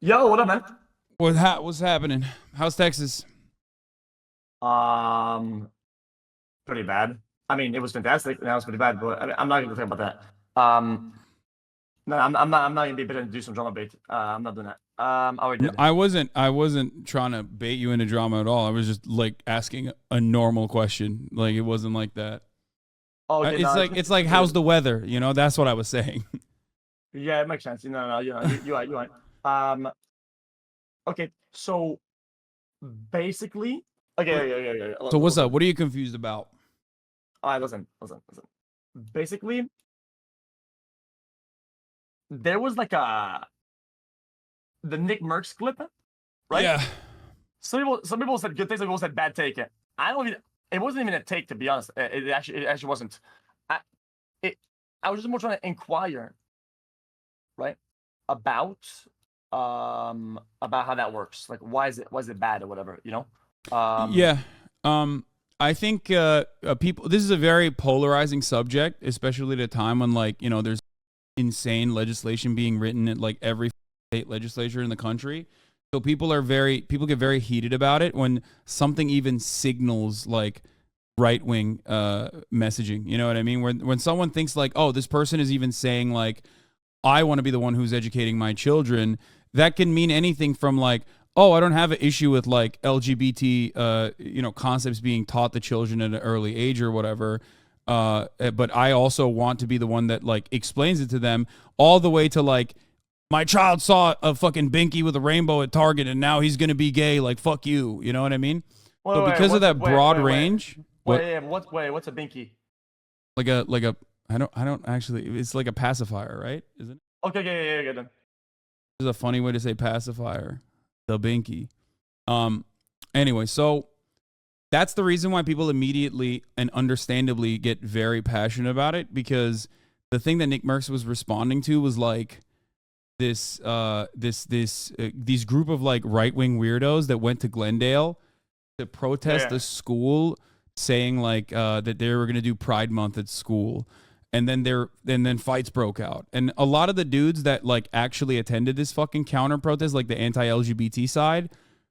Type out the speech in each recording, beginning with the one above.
Yo, what up, man? What's happening? How's Texas? Um, Pretty bad. I mean, it was fantastic. Now it's pretty bad, but I'm not gonna talk about that. No, I'm not gonna be able to do some drama bait. I'm not doing that. I already did. I wasn't trying to bait you into drama at all. I was just like asking a normal question. Like it wasn't like that. Oh, okay, It's no, like it's like how's the weather? That's what I was saying. yeah, it makes sense. No, you're right, you're right. Okay, so basically, okay, What- yeah. So what's up? Listen. What are you confused about? All right, listen. Basically, there was like the Nick Merckx clip, right? Yeah. Some people said good things, some people said bad take. I don't even. It wasn't even a take, to be honest. It actually wasn't. I it. I was just more trying to inquire, right, about about how that works. Like, why is it bad or whatever, you know? Yeah. I think people. This is a very polarizing subject, especially at a time when there's insane legislation being written at like every state legislature in the country. So people get very heated about it when something even signals like right wing messaging. You know what I mean? When someone thinks like, oh, this person is even saying like, I want to be the one who's educating my children. That can mean anything from like, oh, I don't have an issue with like LGBT, concepts being taught to children at an early age or whatever. But I also want to be the one that like explains it to them, all the way to like, my child saw a fucking binky with a rainbow at Target and now he's gonna be gay. Like fuck you. You know what I mean? So because of that broad range, What's a binky? like a I don't actually, it's like a pacifier, right? Isn't it? Okay, yeah, then. This is a funny way to say pacifier. The binky. Um anyway, so that's the reason why people immediately and understandably get very passionate about it, because the thing that Nick Merckx was responding to was like these group of like right-wing weirdos that went to Glendale to protest the school, saying like that they were going to do Pride Month at school, and then fights broke out, and a lot of the dudes that like actually attended this fucking counter protest, like the anti-LGBT side,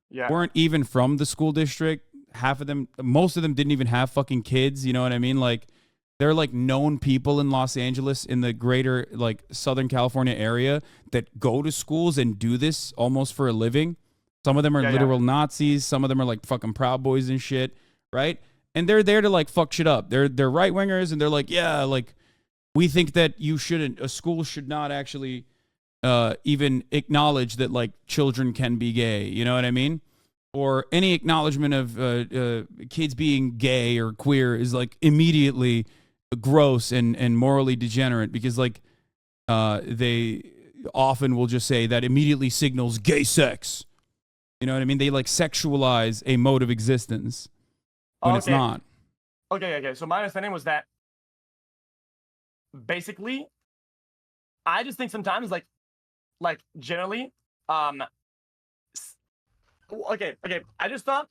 Yeah. weren't even from the school district. Half of them, most of them didn't even have fucking kids. You know what I mean? Like they're like known people in Los Angeles, in the greater like Southern California area, that go to schools and do this almost for a living. Some of them are literal Nazis. Some of them are like fucking Proud Boys and shit, right? And they're there to like fuck shit up. They're right wingers, and they're like, yeah, like we think that a school should not actually even acknowledge that like children can be gay. You know what I mean? Or any acknowledgement of kids being gay or queer is like immediately gross and morally degenerate, because like they often will just say that immediately signals gay sex. You know what I mean? They like sexualize a mode of existence when it's not. Okay. So my understanding was that basically, I just think sometimes like generally, okay. I just thought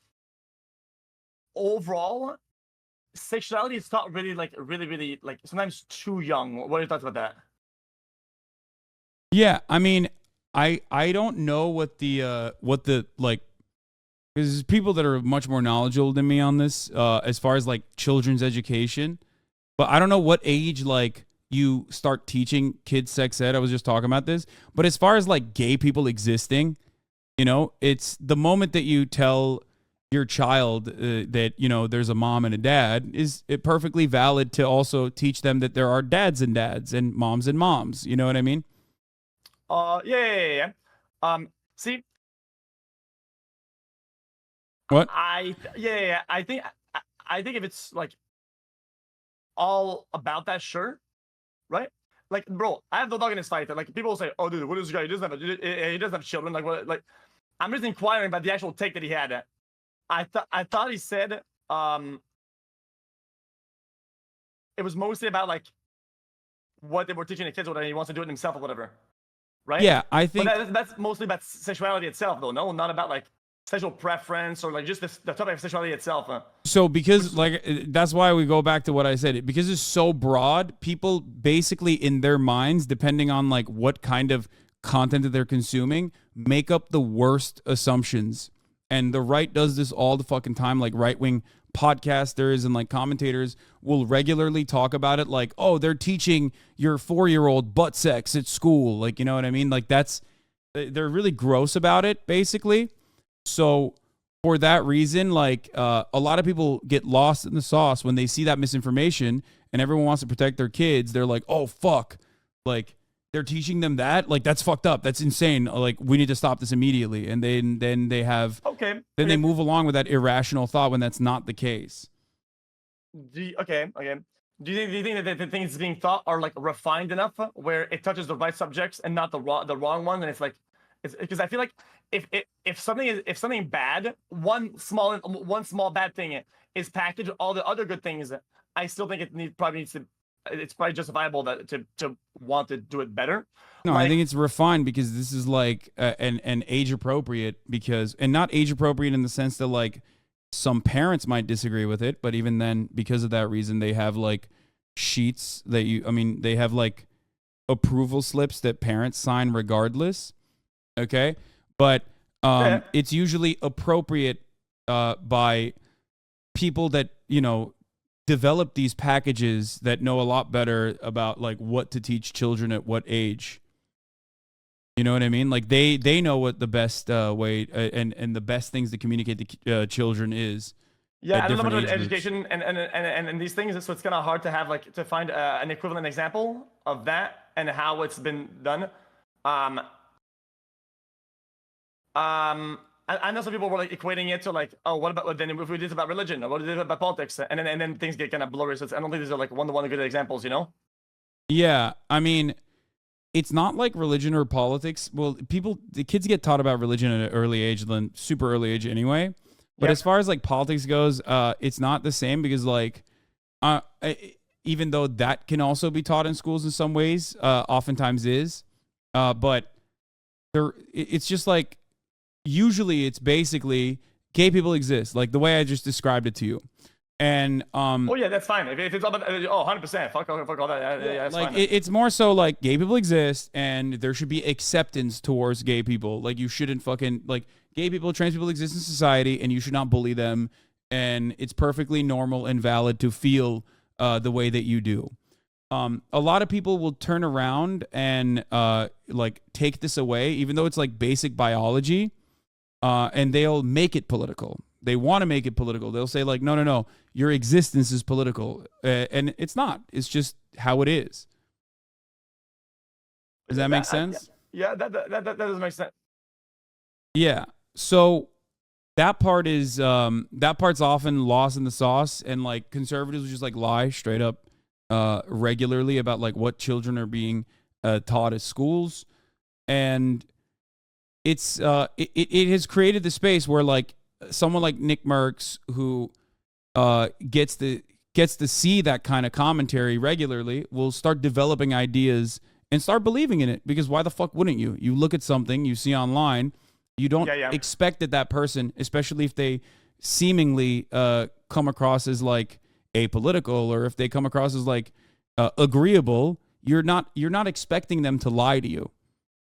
overall sexuality is not really like really like sometimes too young. What are your thoughts about that? Yeah, I mean, I don't know what the like, because there's people that are much more knowledgeable than me on this as far as like children's education, but I don't know what age like you start teaching kids sex ed. I was just talking about this, but as far as like gay people existing, it's the moment that you tell your child that there's a mom and a dad, is it perfectly valid to also teach them that there are dads and moms. You know what I mean? Yeah. See, What? yeah. I think if it's like all about that, sure, right? Like, bro, I have no dog in this fight. Like, people say, "Oh, dude, what is this guy? He doesn't have children." Like, what? Like, I'm just inquiring about the actual take that he had. I thought he said it was mostly about like what they were teaching the kids, whether he wants to do it himself or whatever, right? Yeah, I But think that's mostly about sexuality itself, though. No, not about like sexual preference or like just the topic of sexuality itself. so, because like that's why we go back to what I said. Because it's so broad, people basically in their minds, depending on like what kind of content that they're consuming, make up the worst assumptions. And the right does this all the fucking time. Like right-wing podcasters and like commentators will regularly talk about it. Like, oh, they're teaching your 4-year-old butt sex at school. Like, you know what I mean? Like they're really gross about it, basically. So for that reason, like a lot of people get lost in the sauce when they see that misinformation and everyone wants to protect their kids. They're like, oh, fuck. Like, they're teaching them that? Like, that's fucked up. That's insane. Like, we need to stop this immediately. And then they have... Okay. Then they move along with that irrational thought when that's not the case. Okay. Do you think that the things being taught are like refined enough where it touches the right subjects and not the wrong ones? And it's like... It's because I feel like if something bad, one small bad thing is packaged with all the other good things, I still think probably needs to... It's probably justifiable to want to do it better. No, I think it's refined because this is like an age appropriate and not age appropriate in the sense that like some parents might disagree with it, but even then, because of that reason, they have like sheets that they have like approval slips that parents sign regardless. Okay, but it's usually appropriate by people that develop these packages that know a lot better about like what to teach children at what age. You know what I mean? Like they know what the best way and the best things to communicate to children is. Yeah, I don't know about education and these things, so it's kind of hard to have like to find an equivalent example of that and how it's been done. I know some people were like equating it to like, oh, what about then if we did about religion or what did about politics, and then things get kind of blurry. So I don't think these are like one-to-one good examples, Yeah, I mean, it's not like religion or politics. Well, the kids get taught about religion at an early age, then super early age anyway. But as far as like politics goes, it's not the same because like, even though that can also be taught in schools in some ways, oftentimes is, but it's just like. Usually it's basically gay people exist, like the way I just described it to you. And oh yeah, that's fine. If it's all about 100%, fuck all that. Yeah, that's like fine. It's more so like gay people exist and there should be acceptance towards gay people. Like you shouldn't fucking like gay people, trans people exist in society and you should not bully them, and it's perfectly normal and valid to feel the way that you do. A lot of people will turn around and like take this away, even though it's like basic biology. And they'll make it political. They want to make it political. They'll say like, no, your existence is political. And it's not. It's just how it is. Does that make sense? Yeah, that does make sense. Yeah. So that part's often lost in the sauce, and like conservatives will just like lie straight up regularly about like what children are being taught at schools. And it has created the space where like someone like Nick Merckx, who gets to see that kind of commentary regularly, will start developing ideas and start believing in it, because why the fuck wouldn't you? You look at something you see online, you don't expect that person, especially if they seemingly come across as like apolitical, or if they come across as like agreeable, you're not expecting them to lie to you.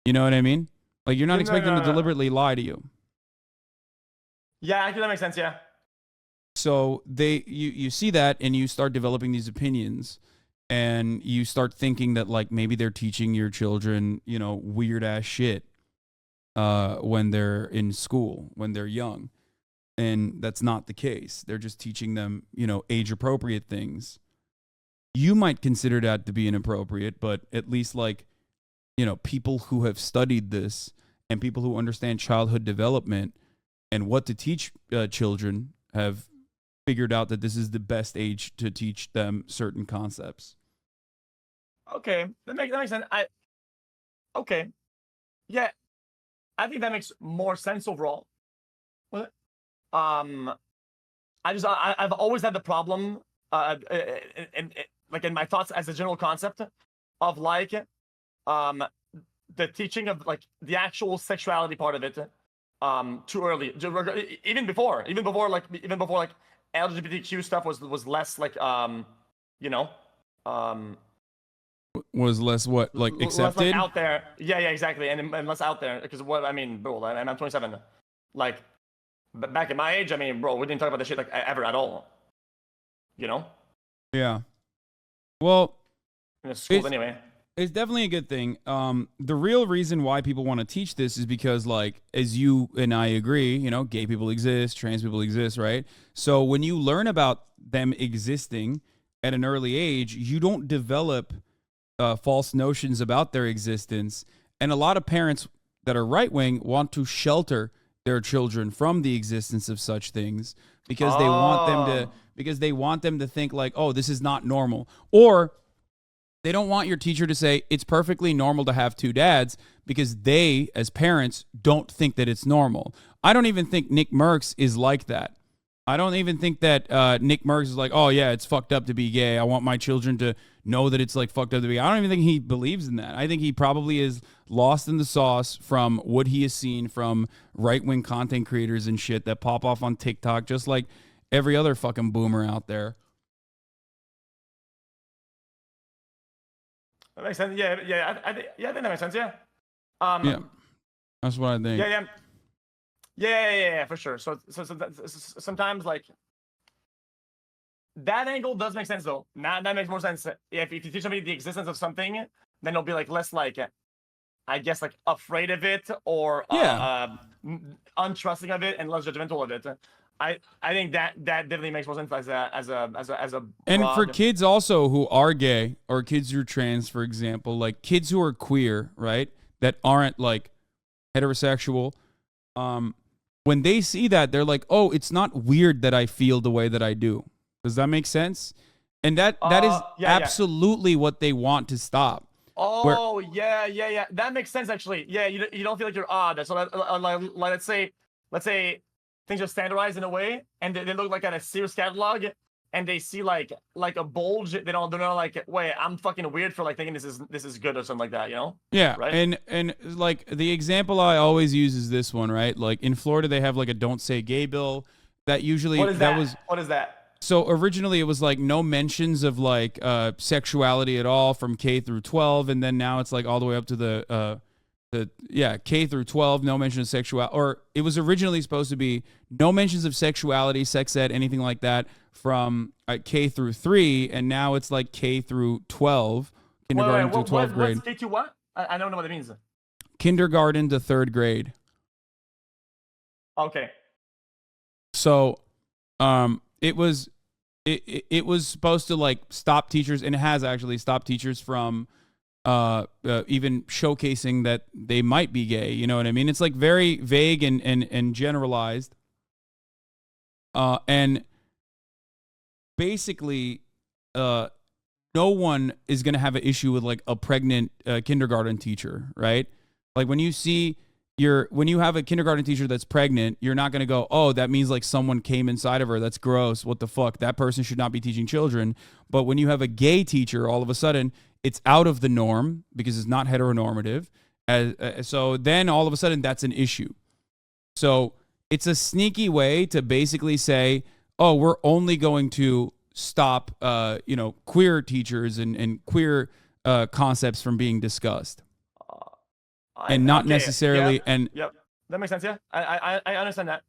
You know what I mean? Like, you're not expecting them to deliberately lie to you. Yeah, actually, that makes sense, yeah. So you see that, and you start developing these opinions, and you start thinking that, like, maybe they're teaching your children, weird-ass shit when they're in school, when they're young. And that's not the case. They're just teaching them, age-appropriate things. You might consider that to be inappropriate, but at least, like, people who have studied this and people who understand childhood development and what to teach children have figured out that this is the best age to teach them certain concepts. Okay, that makes sense. Okay, yeah, I think that makes more sense overall. I've always had the problem, in my thoughts as a general concept of like. The teaching of like the actual sexuality part of it too early, even before LGBTQ stuff was less like was less what, like, less accepted? like out there. Yeah, exactly, and less out there. Because what I mean, bro, I'm 27. Like, back at my age, I mean, bro, we didn't talk about this shit like ever at all. You know? Yeah. Well, in the schools anyway. It's definitely a good thing. The real reason why people want to teach this is because, like, as you and I agree, you know, gay people exist, trans people exist, right? So when you learn about them existing at an early age, you don't develop false notions about their existence. And a lot of parents that are right wing want to shelter their children from the existence of such things because they want them to think like, oh, this is not normal, or they don't want your teacher to say it's perfectly normal to have two dads because they, as parents, don't think that it's normal. I don't even think Nick Merckx is like that. I don't even think that Nick Merckx is like, oh, yeah, it's fucked up to be gay. I want my children to know that it's like fucked up to be gay. I don't even think he believes in that. I think he probably is lost in the sauce from what he has seen from right-wing content creators and shit that pop off on TikTok, just like every other fucking boomer out there. That makes sense. I think that makes sense. Yeah. Yeah, that's what I think. Yeah, for sure. So sometimes like that angle does make sense though. Now that makes more sense. If you teach somebody the existence of something, then they'll be like less like, I guess, like afraid of it or untrusting of it and less judgmental of it. I think that definitely makes more sense as a and for kids also who are gay or kids who are trans, for example, like kids who are queer, right, that aren't like heterosexual, when they see that, they're like, oh, it's not weird that I feel the way that I do. Does that make sense? And that is absolutely what they want to stop. Oh, yeah. That makes sense, actually. Yeah, you don't feel like you're odd. So let's say things are standardized in a way, and they look like at a Sears catalog, and they see like a bulge. They're not like, wait, I'm fucking weird for like thinking this is good or something like that, you know? Yeah, right. And like the example I always use is this one, right? Like in Florida, they have like a "Don't Say Gay" bill that usually what is that? So originally it was like no mentions of like sexuality at all from K through 12, and then now it's like all the way up to the K through 12, no mention of sexuality, or it was originally supposed to be no mentions of sexuality, sex ed, anything like that from K through 3, and now it's like K through 12, kindergarten to 12th grade. What's K to what? I don't know what it means. Kindergarten to 3rd grade. Okay. So, it was supposed to like stop teachers, and it has actually stopped teachers from even showcasing that they might be gay. You know what I mean? It's like very vague and generalized. And basically, no one is going to have an issue with like a pregnant kindergarten teacher, right? Like when you have a kindergarten teacher that's pregnant, you're not going to go, oh, that means like someone came inside of her. That's gross. What the fuck? That person should not be teaching children. But when you have a gay teacher, all of a sudden, it's out of the norm because it's not heteronormative. So then all of a sudden that's an issue. So it's a sneaky way to basically say, oh, we're only going to stop, queer teachers and queer concepts from being discussed. And not necessarily. Yeah, and yep, that makes sense. Yeah, I understand that.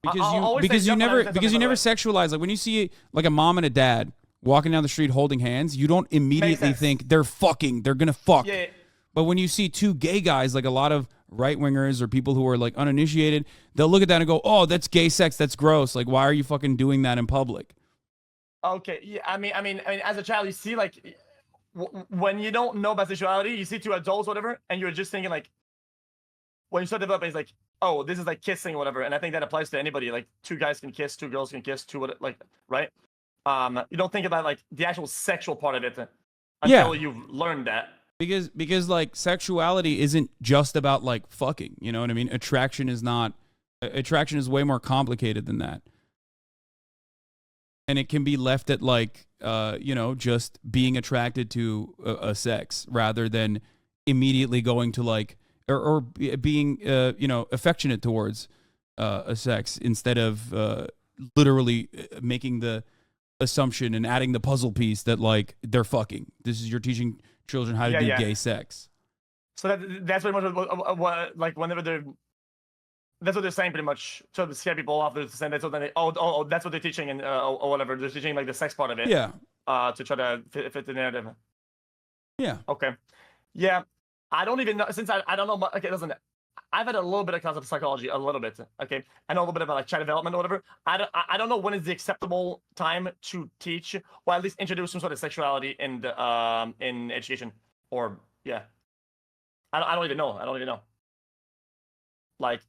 Because you never sexualize. Like when you see like a mom and a dad walking down the street holding hands, you don't immediately think they're fucking. They're gonna fuck. Yeah. But when you see two gay guys, like a lot of right wingers or people who are like uninitiated, they'll look at that and go, "Oh, that's gay sex. That's gross. Like, why are you fucking doing that in public?" Okay. Yeah. I mean, as a child, you see like when you don't know about sexuality, you see two adults, whatever, and you're just thinking like, when you start developing, it's like, oh, this is like kissing, or whatever. And I think that applies to anybody. Like two guys can kiss, two girls can kiss, right? You don't think about like the actual sexual part of it until you've learned that. Because like sexuality isn't just about like fucking, you know what I mean? Attraction is way more complicated than that. And it can be left at like, just being attracted to a sex rather than immediately going to like, or being, affectionate towards a sex instead of literally making the assumption and adding the puzzle piece that like they're fucking. You're teaching children how to do gay sex. So that's pretty much what like whenever that's what they're saying pretty much to scare people off. They're saying that's what that's what they're teaching and or whatever. They're teaching like the sex part of it. Yeah. To try to fit the narrative. Yeah. Okay. Yeah. I don't even know since I don't know. Okay, listen. I've had a little bit of concept of psychology, a little bit. Okay, I know a little bit about like child development or whatever. I don't know when is the acceptable time to teach or at least introduce some sort of sexuality in education or yeah. I don't even know. I don't even know. Like,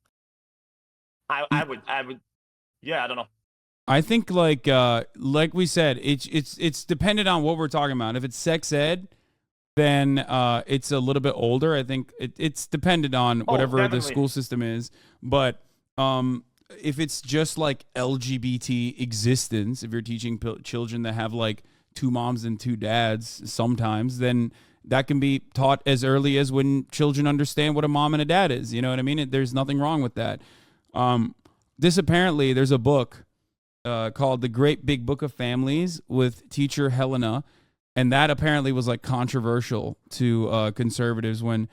I would, yeah, I don't know. I think like we said, it's dependent on what we're talking about. If it's sex ed, then it's a little bit older. I think it's dependent on whatever the school system is. But if it's just like LGBT existence, if you're teaching children that have like 2 moms and 2 dads sometimes, then that can be taught as early as when children understand what a mom and a dad is. You know what I mean? There's nothing wrong with that. There's a book called The Great Big Book of Families with teacher Helena. And that apparently was like controversial to conservatives when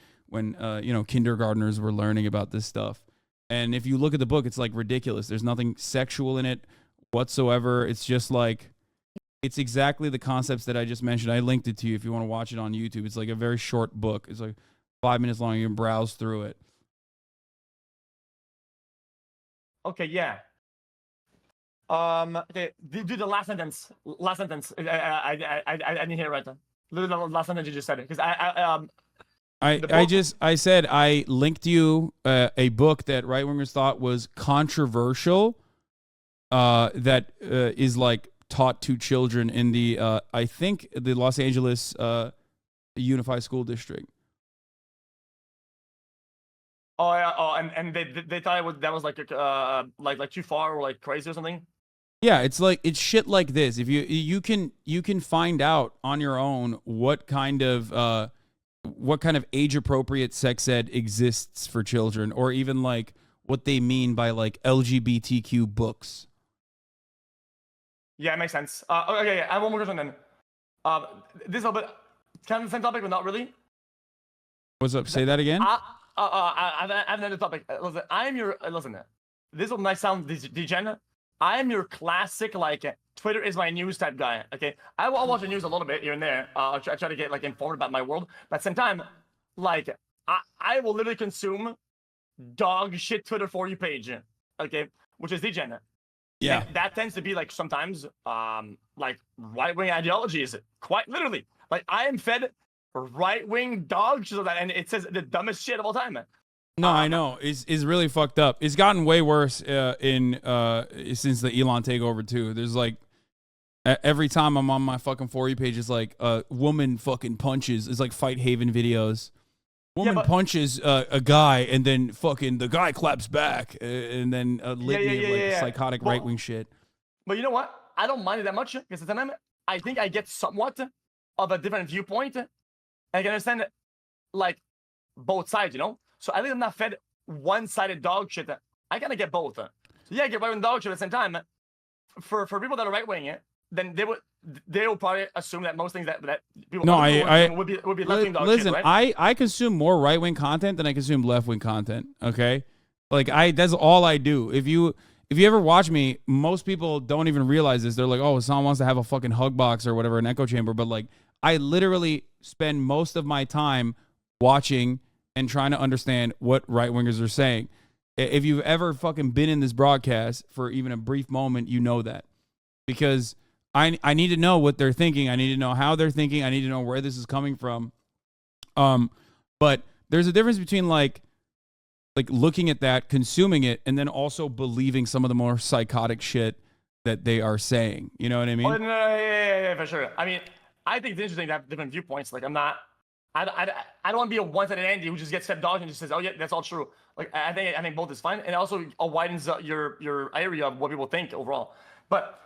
kindergartners were learning about this stuff. And if you look at the book, it's like ridiculous. There's nothing sexual in it whatsoever. It's just like, it's exactly the concepts that I just mentioned. I linked it to you if you want to watch it on YouTube. It's like a very short book. It's like 5 minutes long. You can browse through it. Okay, yeah. Okay, do the last sentence. Last sentence. I didn't hear it right then. The last sentence you just said it because I said I linked you a book that right wingers thought was controversial. That is like taught to children in the I think the Los Angeles Unified School District. Oh yeah. Oh, and they thought that was like too far or like crazy or something. Yeah, it's shit like this. If you can find out on your own what kind of age appropriate sex ed exists for children, or even like what they mean by like LGBTQ books. Yeah, it makes sense. Okay, yeah, I have one more question then. This is a bit kind of the same topic, but not really. What's up? Say that again. I have another topic. Listen. This might sound degen. I am your classic like Twitter is my news type guy. Okay, I'll watch the news a little bit here and there. I try to get like informed about my world. But at the same time, like I will literally consume dog shit Twitter for you page. Okay, which is degen. Yeah, and that tends to be like sometimes like right wing ideologies. Quite literally, like I am fed right wing dog shit, and it says the dumbest shit of all time. No, I know. It's really fucked up. It's gotten way worse since the Elon takeover too. There's like every time I'm on my fucking For You page, it's like woman fucking punches. It's like Fight Haven videos. Woman punches a guy and then fucking the guy claps back and then a litany of like psychotic right wing shit. But you know what? I don't mind it that much because I think I get somewhat of a different viewpoint. I can understand like both sides, you know. So at least I'm not fed one-sided dog shit. I kind of get both. So yeah, I get right-wing dog shit at the same time. For people that are right-wing, then they will probably assume that most things that people would be left-wing dog shit, right? I consume more right-wing content than I consume left-wing content. Okay, like that's all I do. If you ever watch me, most people don't even realize this. They're like, oh, someone wants to have a fucking hug box or whatever, an echo chamber. But like, I literally spend most of my time watching and trying to understand what right-wingers are saying. If you've ever fucking been in this broadcast for even a brief moment, you know that. Because I need to know what they're thinking. I need to know how they're thinking. I need to know where this is coming from. But there's a difference between like looking at that, consuming it, and then also believing some of the more psychotic shit that they are saying. You know what I mean? Oh, no, yeah, for sure. I mean, I think it's interesting to have different viewpoints. Like I don't want to be a one-sided Andy who just gets fed dogs and just says, "Oh yeah, that's all true." Like I think both is fine, and it also widens your area of what people think overall. But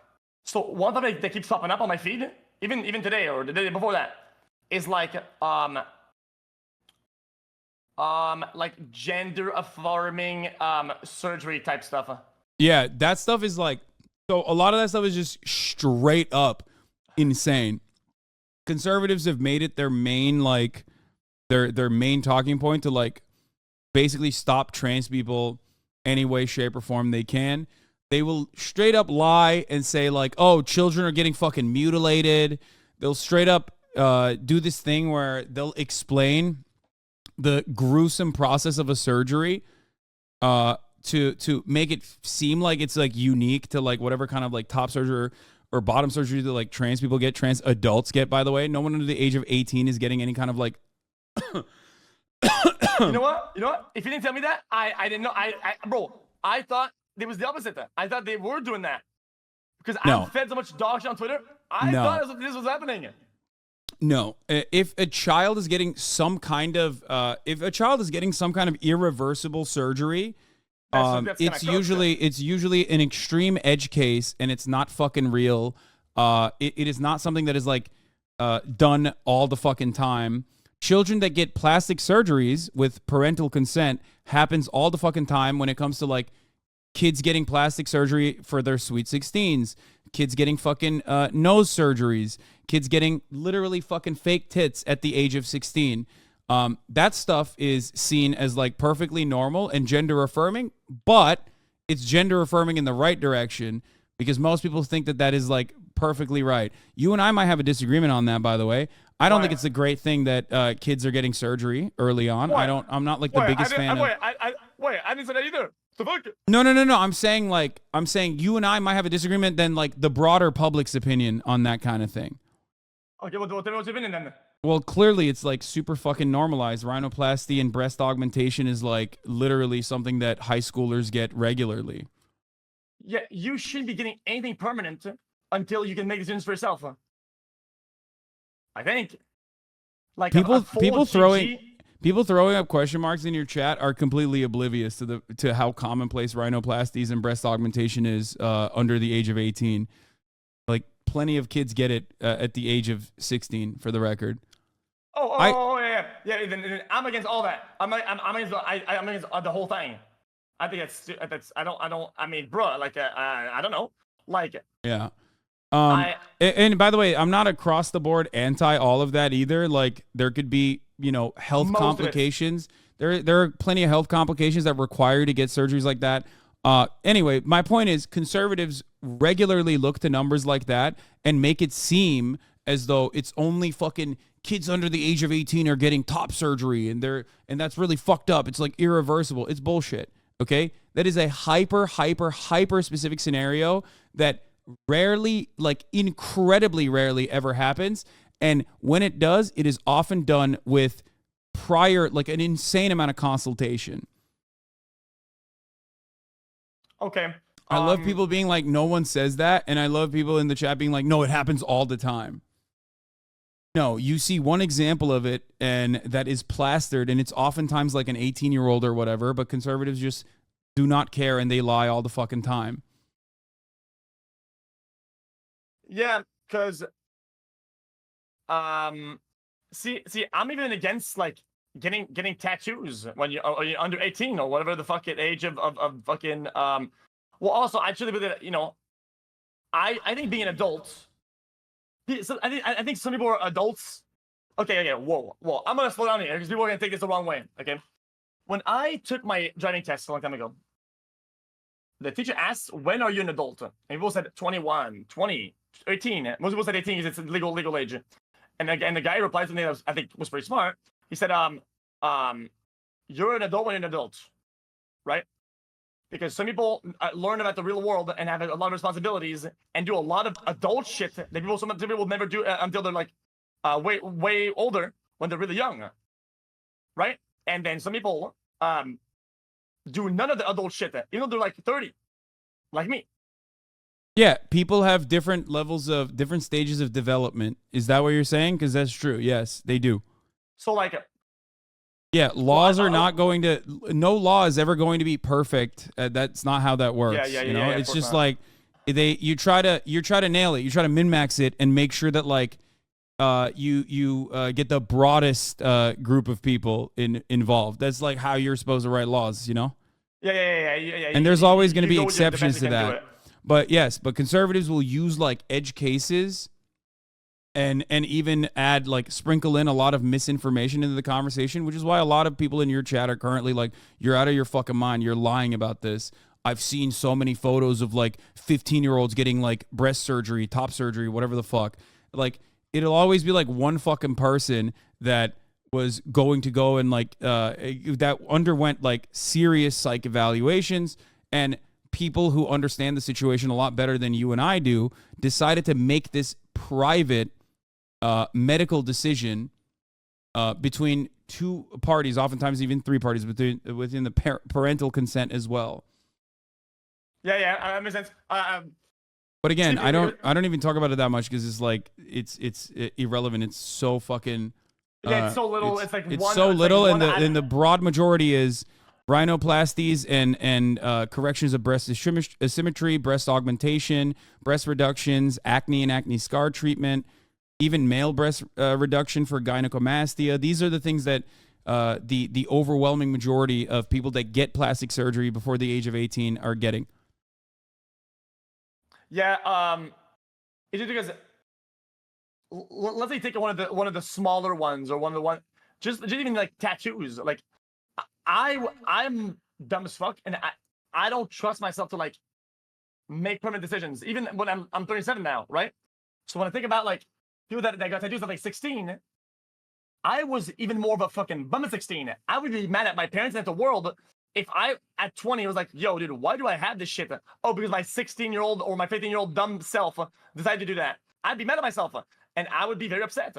so one topic that keeps popping up on my feed, even today or the day before that, is like gender affirming surgery type stuff. Yeah, that stuff is like, so a lot of that stuff is just straight up insane. conservatives have made it their main like their main talking point to like basically stop trans people any way, shape, or form they can. They will straight up lie and say like, oh, children are getting fucking mutilated. They'll straight up do this thing where they'll explain the gruesome process of a surgery to make it seem like it's like unique to like whatever kind of like top surgery or bottom surgery that like trans people get, trans adults get, by the way. No one under the age of 18 is getting any kind of like You know what? If you didn't tell me that, I didn't know. Bro, I thought it was the opposite. I thought they were doing that because I've fed so much dog shit on Twitter. I thought this was happening. No, if a child is getting some kind of irreversible surgery, it's usually an extreme edge case, and it's not fucking real. It is not something that is like done all the fucking time. Children that get plastic surgeries with parental consent happens all the fucking time when it comes to like kids getting plastic surgery for their sweet 16s, kids getting fucking nose surgeries, kids getting literally fucking fake tits at the age of 16. That stuff is seen as like perfectly normal and gender affirming, but it's gender affirming in the right direction because most people think that that is like perfectly right. You and I might have a disagreement on that, by the way. I don't think it's a great thing that kids are getting surgery early on. I'm not like the biggest fan of. I didn't say that either. The fuck? No. I'm saying you and I might have a disagreement than like the broader public's opinion on that kind of thing. Okay, well, tell me what's your opinion then. Well, clearly it's like super fucking normalized. Rhinoplasty and breast augmentation is like literally something that high schoolers get regularly. Yeah, you shouldn't be getting anything permanent until you can make decisions for yourself. I think. Like people throwing up question marks in your chat are completely oblivious to how commonplace rhinoplasties and breast augmentation is under the age of 18. Like plenty of kids get it at the age of 16, for the record. Yeah. Then I'm against all that. I'm against the whole thing. I think that's I mean, bro, like I don't know, like yeah. And by the way, I'm not across the board anti all of that either. Like there could be, health complications. There are plenty of health complications that require you to get surgeries like that. Anyway, my point is conservatives regularly look to numbers like that and make it seem as though it's only fucking kids under the age of 18 are getting top surgery and that's really fucked up. It's like irreversible. It's bullshit. Okay? That is a hyper specific scenario that rarely, like incredibly rarely ever happens. And when it does, it is often done with prior, like an insane amount of consultation. Okay. I love people being like, no one says that. And I love people in the chat being like, no, it happens all the time. No, you see one example of it and that is plastered and it's oftentimes like an 18-year-old or whatever, but conservatives just do not care and they lie all the fucking time. Yeah, because see, I'm even against like getting tattoos when you're under 18 or whatever the fucking age of fucking well, also I truly believe that I think being an adult, so I think some people are adults. Okay, whoa, I'm gonna slow down here because people are gonna take this the wrong way. Okay, when I took my driving test a long time ago, the teacher asked, "When are you an adult?" And people said 21, 20. 18. Most people said 18 because it's legal age. And again, the guy replied to me that I think was pretty smart. He said, you're an adult when you're an adult, right? Because some people learn about the real world and have a lot of responsibilities and do a lot of adult shit that some people will never do until they're like way older when they're really young, right? And then some people do none of the adult shit, even though they're like 30, like me. Yeah, people have different different stages of development. Is that what you're saying? Because that's true. Yes, they do. So like, yeah, laws are not going to. No law is ever going to be perfect. That's not how that works. Yeah. It's just like you try to nail it. You try to min-max it and make sure that like you get the broadest group of people involved. That's like how you're supposed to write laws. Yeah. And there's always going to be exceptions to that. But yes, conservatives will use like edge cases and even add like sprinkle in a lot of misinformation into the conversation, which is why a lot of people in your chat are currently like, you're out of your fucking mind, you're lying about this. I've seen so many photos of like 15-year-olds getting like breast surgery, top surgery, whatever the fuck. Like, it'll always be like one fucking person that was going to go and like that underwent like serious psych evaluations, and people who understand the situation a lot better than you and I do decided to make this private medical decision between two parties, oftentimes even three parties, within the parental consent as well. Yeah, that makes sense. But again, I don't even talk about it that much because it's like it's irrelevant. It's so fucking it's so little. It's so little, and the broad majority is rhinoplasties and corrections of breast asymmetry, breast augmentation, breast reductions, acne and acne scar treatment, even male breast reduction for gynecomastia. These are the things that the overwhelming majority of people that get plastic surgery before the age of 18 are getting. Yeah, it's just because let's say take one of the smaller ones, or just even like tattoos. Like I'm dumb as fuck, and I don't trust myself to like make permanent decisions, even when I'm 37 now, right? So when I think about like people that got tattoos at like 16, I was even more of a fucking bum at 16. I would be mad at my parents and at the world if I, at 20, was like, yo, dude, why do I have this shit? Oh, because my 16-year-old or my 15-year-old dumb self decided to do that. I'd be mad at myself, and I would be very upset.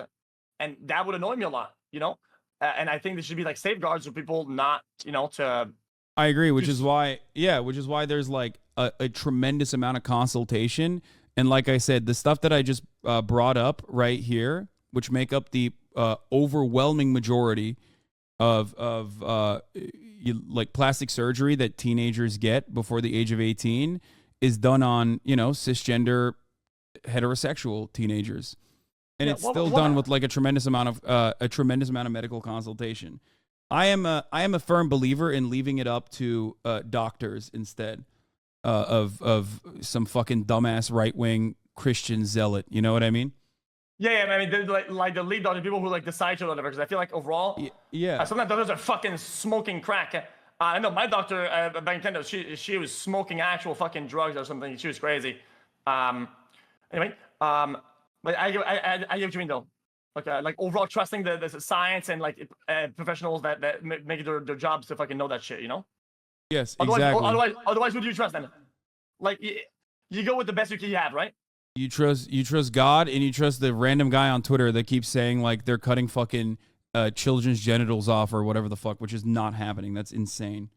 And that would annoy me a lot, you know? And I think there should be like safeguards for people not, you know, to... I agree, which is why there's like a tremendous amount of consultation. And like I said, the stuff that I just brought up right here, which make up the overwhelming majority of like plastic surgery that teenagers get before the age of 18, is done on, you know, cisgender heterosexual teenagers, and it's still done with like a tremendous amount of medical consultation. I am a firm believer in leaving it up to doctors instead of some fucking dumbass right-wing Christian zealot. You know what I mean? Yeah, I mean, like the lead doctor, people who like decide to or whatever. Because I feel like overall, sometimes doctors are fucking smoking crack. I know my doctor back in Canada, she was smoking actual fucking drugs or something. She was crazy. Anyway, but I get what you mean though. Like overall trusting the science and like professionals that make their jobs to fucking know that shit. You know? Yes, exactly. Otherwise, who do you trust then? Like you go with the best you can have, right? You trust God, and you trust the random guy on Twitter that keeps saying like they're cutting fucking children's genitals off or whatever the fuck, which is not happening. That's insane.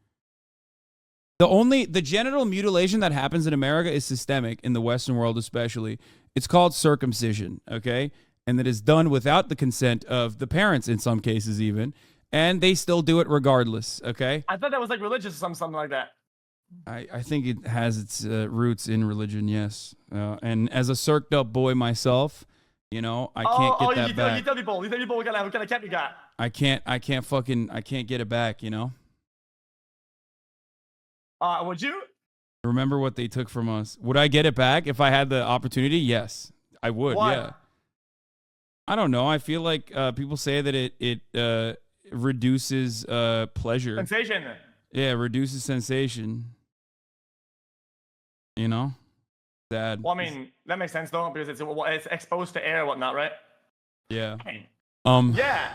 The genital mutilation that happens in America is systemic, in the Western world especially. It's called circumcision, okay? And that is done without the consent of the parents in some cases even, and they still do it regardless, okay? I thought that was like religious or something like that. I think it has its roots in religion, yes. And as a circed up boy myself, you know, I can't get that back. You tell people what kind of cap you got. I can't get it back, you know? Would you? Remember what they took from us. Would I get it back if I had the opportunity? Yes, I would. Why? Yeah. I don't know. I feel like people say that it reduces pleasure. Sensation. Yeah, reduces sensation. You know? Sad. Well, I mean, that makes sense though, because it's exposed to air and whatnot, right? Yeah. Yeah.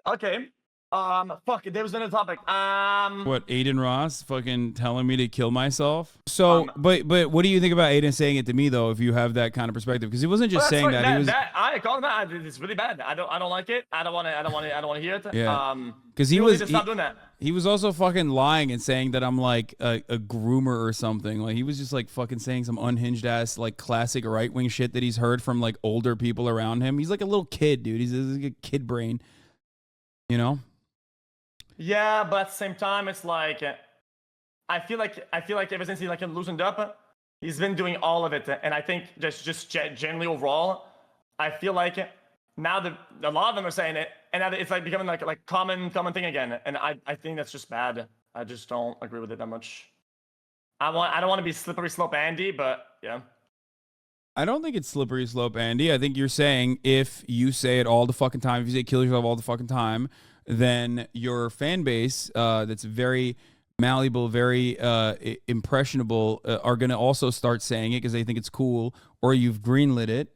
Okay. Fuck. There was another topic. What, Aiden Ross fucking telling me to kill myself? So, but what do you think about Aiden saying it to me though? If you have that kind of perspective, because he wasn't just saying that. He was. I call him that. It's really bad. I don't like it. I don't want to hear it. Yeah. Because he was. Stop doing that. He was also fucking lying and saying that I'm like a groomer or something. Like he was just like fucking saying some unhinged ass like classic right wing shit that he's heard from like older people around him. He's like a little kid, dude. He's like a kid brain. You know. Yeah, but at the same time, it's like I feel like ever since he like loosened up, he's been doing all of it, and I think just generally overall, I feel like now that a lot of them are saying it, and now it's like becoming like common thing again, and I think that's just bad. I just don't agree with it that much. I don't want to be slippery slope Andy, but yeah. I don't think it's slippery slope, Andy. I think you're saying if you say it all the fucking time, if you say kill yourself all the fucking time, then your fan base that's very malleable, very impressionable, are going to also start saying it because they think it's cool, or you've greenlit it,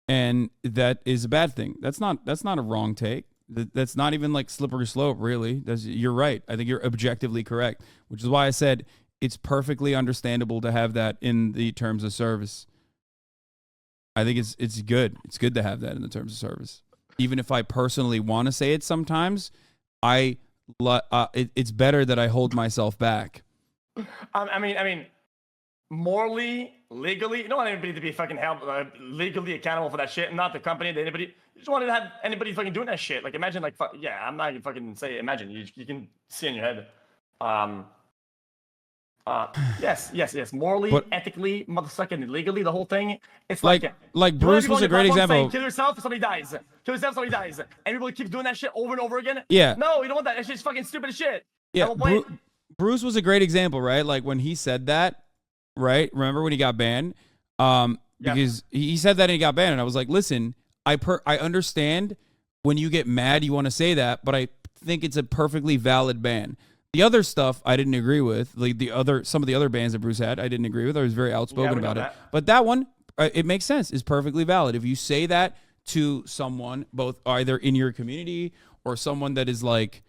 and that is a bad thing. That's not a wrong take. That's not even like slippery slope, really. You're right. I think you're objectively correct, which is why I said it's perfectly understandable to have that in the terms of service. I think it's good. It's good to have that in the terms of service. Even if I personally want to say it sometimes, it's better that I hold myself back. I mean, morally, legally, you don't want anybody to be fucking held legally accountable for that shit. Not the company, anybody. You just want to have anybody fucking doing that shit. Like, imagine, like, yeah, I'm not even fucking say. Imagine you can see in your head. Yes. Morally, but, ethically, motherfucking legally, the whole thing. It's like Bruce was a great example. Saying, kill yourself, somebody dies. Kill yourself, somebody dies. And people keep doing that shit over and over again. Yeah. No, you don't want that. That shit's fucking stupid as shit. Yeah. Bruce was a great example, right? Like when he said that, right? Remember when he got banned? Because he said that and he got banned, and I was like, listen, I understand when you get mad, you want to say that, but I think it's a perfectly valid ban. The other stuff I didn't agree with, like some of the other bans that Bruce had, I didn't agree with. I was very outspoken about it. But that one, it makes sense. It's perfectly valid. If you say that to someone, both either in your community or someone that is like,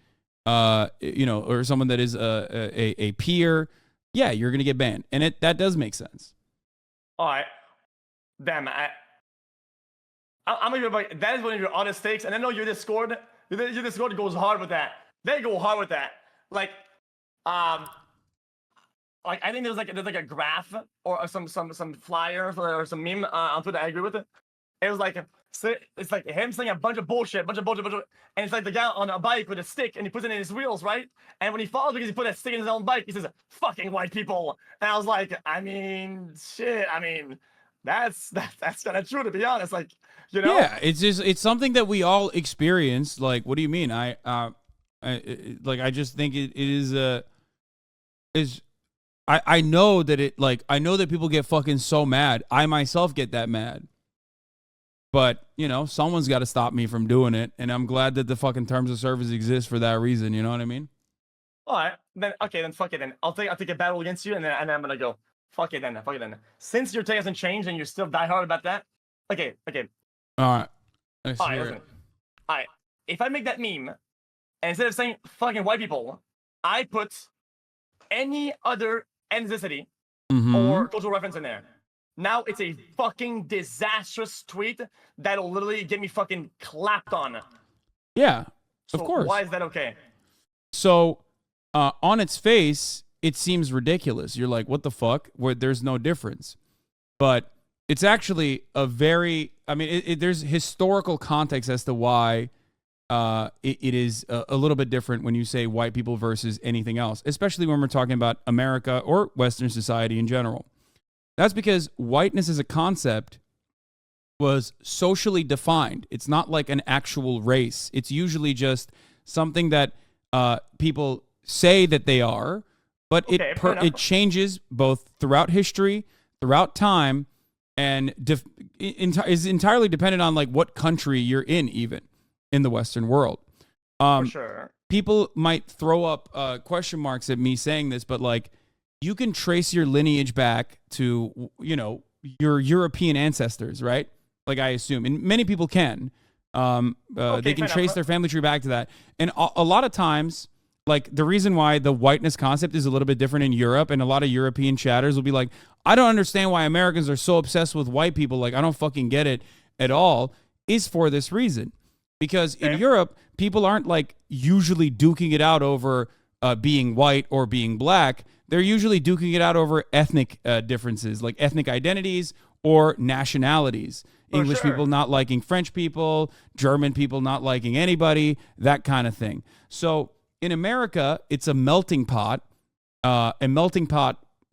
or someone that is a peer, yeah, you're gonna get banned, and that does make sense. All right, damn, I'm gonna be like, that is one of your honest takes, and I know your Discord goes hard with that. They go hard with that. Like I think there's like a graph or some flyer or some meme on Twitter. I agree with it. It was like it's like him saying a bunch of bullshit, and it's like the guy on a bike with a stick, and he puts it in his wheels, right? And when he falls because he put a stick in his own bike, he says, "Fucking white people." And I was like, I mean, shit. I mean, that's kind of true, to be honest. Like, you know? Yeah, it's something that we all experience. Like, what do you mean? I just think it is I know that I know that people get fucking so mad. I myself get that mad. But, someone's got to stop me from doing it, and I'm glad that the fucking terms of service exist for that reason, you know what I mean? All right. Then fuck it then. I'll take a battle against you, and then I'm going to go. Fuck it then. Since your take hasn't changed and you're still diehard about that. Okay. All right. All right. If I make that meme, and instead of saying fucking white people, I put any other ethnicity or cultural reference in there. Now it's a fucking disastrous tweet that'll literally get me fucking clapped on. Yeah, of course. Why is that okay? So, on its face, it seems ridiculous. You're like, what the fuck? There's no difference. But it's actually there's historical context as to why it is a little bit different when you say white people versus anything else, especially when we're talking about America or Western society in general. That's because whiteness as a concept was socially defined. It's not like an actual race. It's usually just something that people say that they are, but it changes both throughout history, throughout time, and is entirely dependent on like what country you're in, even in the Western world. For sure. People might throw up question marks at me saying this, but like, you can trace your lineage back to, your European ancestors, right? Like I assume, and many people can. They can trace their family tree back to that. And a lot of times, like the reason why the whiteness concept is a little bit different in Europe, and a lot of European chatters will be like, I don't understand why Americans are so obsessed with white people. Like, I don't fucking get it at all, is for this reason. Because in Europe, people aren't like usually duking it out over being white or being black. They're usually duking it out over ethnic differences, like ethnic identities or nationalities. English people not liking French people, German people not liking anybody, that kind of thing. So in America, it's a melting pot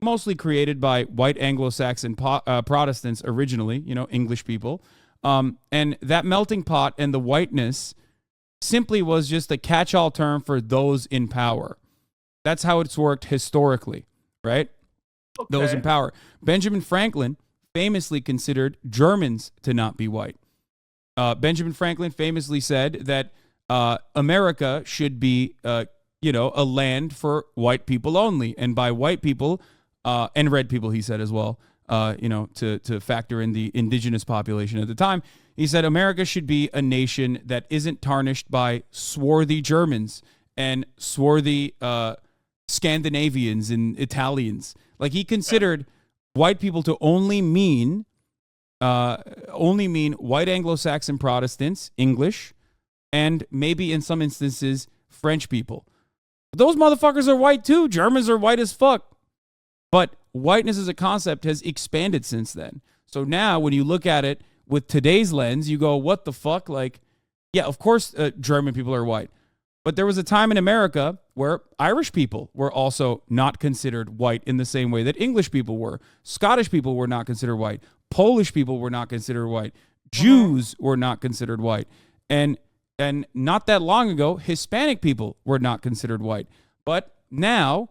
mostly created by white Anglo-Saxon Protestants originally, English people. And that melting pot and the whiteness simply was just a catch-all term for those in power. That's how it's worked historically, right? Okay. Those in power. Benjamin Franklin famously considered Germans to not be white. Benjamin Franklin famously said that America should be, a land for white people only. And by white people and red people, he said as well, to factor in the indigenous population at the time. He said America should be a nation that isn't tarnished by swarthy Germans and swarthy Scandinavians and Italians. Like, he considered white people to only mean white Anglo-Saxon Protestants, English, and maybe in some instances French people. But those motherfuckers are white too. Germans are white as fuck. But whiteness as a concept has expanded since then. So now when you look at it with today's lens, you go, what the fuck? Like, yeah, of course German people are white. But there was a time in America where Irish people were also not considered white in the same way that English people were. Scottish people were not considered white. Polish people were not considered white. Jews were not considered white. And not that long ago, Hispanic people were not considered white. But now,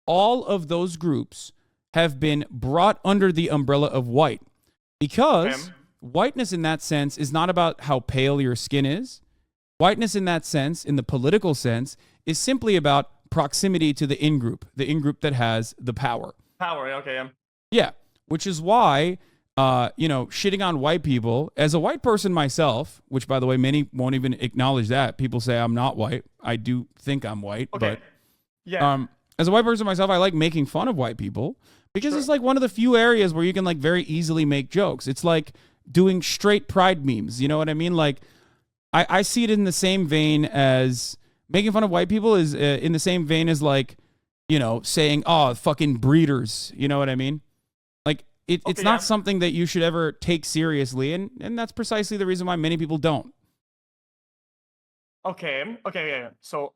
all of those groups have been brought under the umbrella of white. Because whiteness in that sense is not about how pale your skin is. Whiteness in that sense, in the political sense, is simply about proximity to the in-group that has the power. Power, okay. Yeah, which is why, shitting on white people, as a white person myself, which, by the way, many won't even acknowledge that. People say I'm not white. I do think I'm white. Okay. But, yeah. As a white person myself, I like making fun of white people because it's like one of the few areas where you can like very easily make jokes. It's like doing straight pride memes. You know what I mean? Like, I see it in the same vein as making fun of white people is in the same vein as like, saying, oh, fucking breeders. You know what I mean? Like, it's not something that you should ever take seriously. And that's precisely the reason why many people don't. Okay. Yeah. So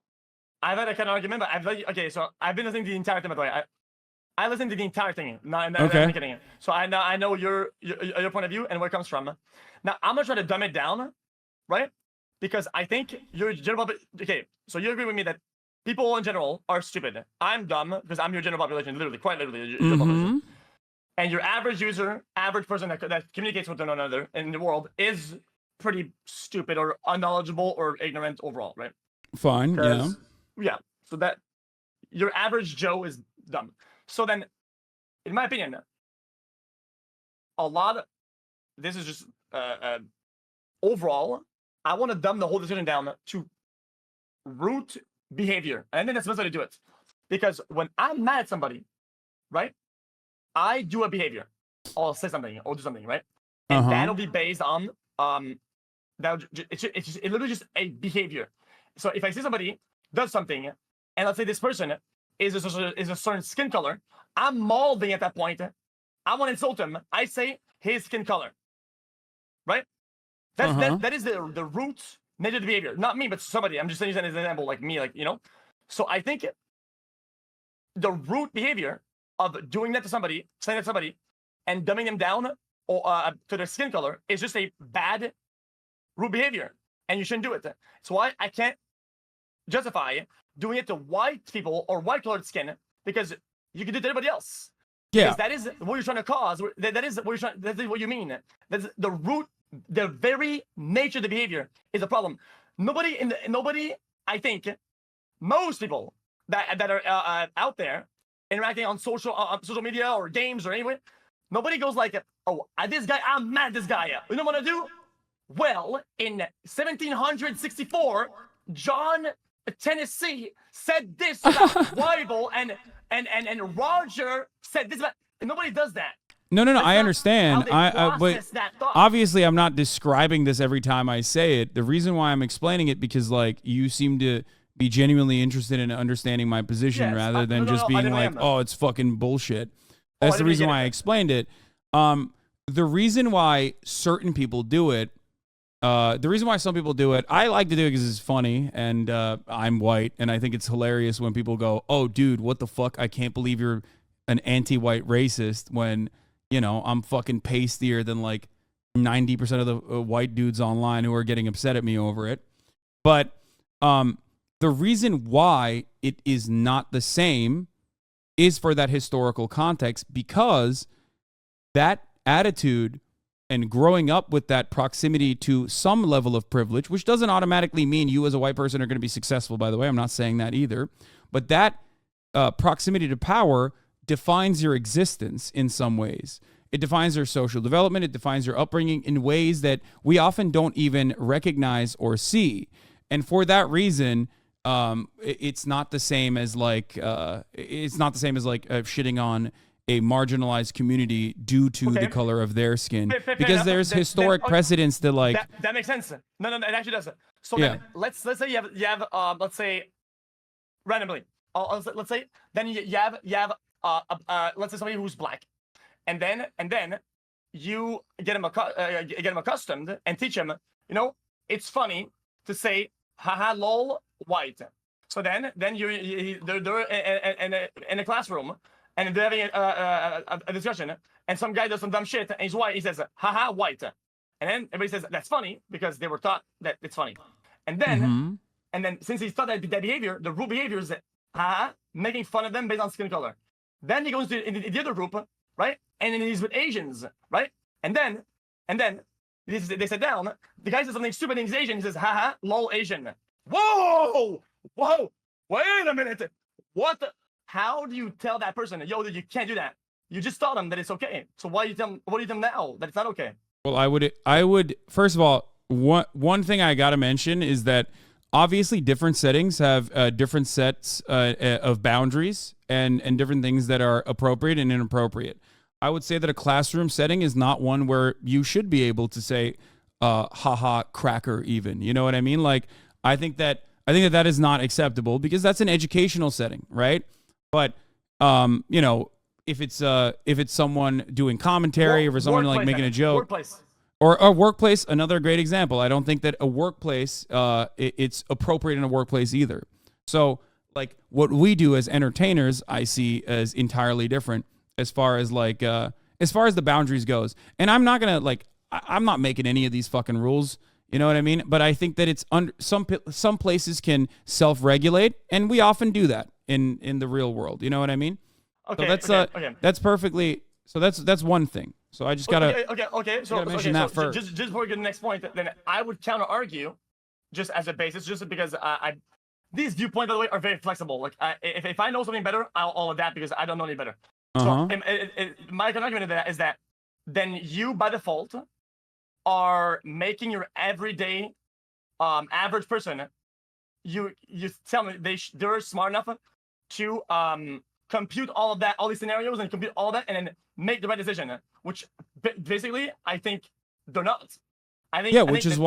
I've had a kind of argument, but so I've been listening to the entire thing, by the way. I listened to the entire thing. Not kidding. So I know your point of view and where it comes from. Now, I'm going to try to dumb it down, right? Because I think your general okay, so you agree with me that people in general are stupid. I'm dumb because I'm your general population, literally, quite literally, your general population. And your average user, average person that communicates with one another in the world is pretty stupid or unknowledgeable or ignorant overall, right? Fine, yeah. Yeah, so that your average Joe is dumb. So then, in my opinion, this is just overall, I want to dumb the whole decision down to root behavior. And then that's the best way to do it. Because when I'm mad at somebody, right, I do a behavior. I'll say something or do something, right? And that'll be based on, it's literally just a behavior. So if I see somebody does something, and let's say this person is a certain skin color, I'm molding at that point. I want to insult him. I say his skin color, right? That is the root negative behavior. Not me, but somebody. I'm just saying as an example, like me, So I think the root behavior of doing that to somebody, saying that to somebody, and dumbing them down or to their skin color is just a bad root behavior, and you shouldn't do it. So I can't justify doing it to white people or white-colored skin because you can do it to everybody else. Yeah, because that is what you're trying to cause. That is what you're trying. That's what you mean. That's the root. The very nature of the behavior is a problem. Nobody, I think, most people that are out there interacting on social media or games or anywhere, nobody goes like, oh, this guy, I'm mad at this guy. You know what I do? Well, in 1764, John Tennessee said this about the Bible, and Roger said this about. And nobody does that. No. I understand. But obviously, I'm not describing this every time I say it. The reason why I'm explaining it because, like, you seem to be genuinely interested in understanding my position rather than just being like, oh, it's fucking bullshit. That's the reason why I explained it. The reason why certain people do it, the reason why some people do it, I like to do it because it's funny, and I'm white, and I think it's hilarious when people go, oh, dude, what the fuck? I can't believe you're an anti-white racist when... I'm fucking pastier than like 90% of the white dudes online who are getting upset at me over it. But the reason why it is not the same is for that historical context, because that attitude and growing up with that proximity to some level of privilege, which doesn't automatically mean you as a white person are going to be successful, by the way. I'm not saying that either. But that proximity to power defines your existence in some ways. It defines your social development. It defines your upbringing in ways that we often don't even recognize or see. And for that reason, it's not the same as like shitting on a marginalized community due to the color of their skin, because there's historic precedents that like that makes sense. No, it actually doesn't. So then let's say you have let's say randomly, let's say then you have let's say somebody who's black, and then you get him accustomed and teach him, it's funny to say haha lol white. So then they're in a classroom and they're having a discussion, and some guy does some dumb shit, and he's white. He says, haha, white. And then everybody says, that's funny, because they were taught that it's funny. And then, since he's taught that behavior, the rule behavior is, haha, making fun of them based on skin color. Then he goes to the other group, right? And then he's with Asians, right? And then they sit down. The guy says something stupid, and he's Asian. He says, haha, lol, Asian. Whoa! Wait a minute. What the? How do you tell that person, yo, that you can't do that? You just taught them that it's okay. So what do you tell them now that it's not okay? Well, I would first of all, one thing I got to mention is that obviously different settings have different sets of boundaries and different things that are appropriate and inappropriate. I would say that a classroom setting is not one where you should be able to say, haha, cracker even. You know what I mean? Like, I think that is not acceptable, because that's an educational setting, right? But if it's someone doing commentary, or someone like making a joke, or a workplace, another great example. I don't think that a workplace it's appropriate in a workplace either. So like what we do as entertainers, I see as entirely different as far as the boundaries goes. And I'm not gonna I'm not making any of these fucking rules. You know what I mean? But I think that it's some places can self-regulate, and we often do that in the real world. You know what I mean? Okay. So that's perfectly. So that's one thing. So I just gotta. Okay. So mention that first. Just before we get to the next point, then I would counter argue, just as a basis, just because these viewpoints, by the way, are very flexible. Like if I know something better, I'll adapt because I don't know any better. So my argument of that is that then you by default are making your everyday average person, you tell me they're smart enough to compute all these scenarios and compute all that and then make the right decision, which basically I think they're not. Which is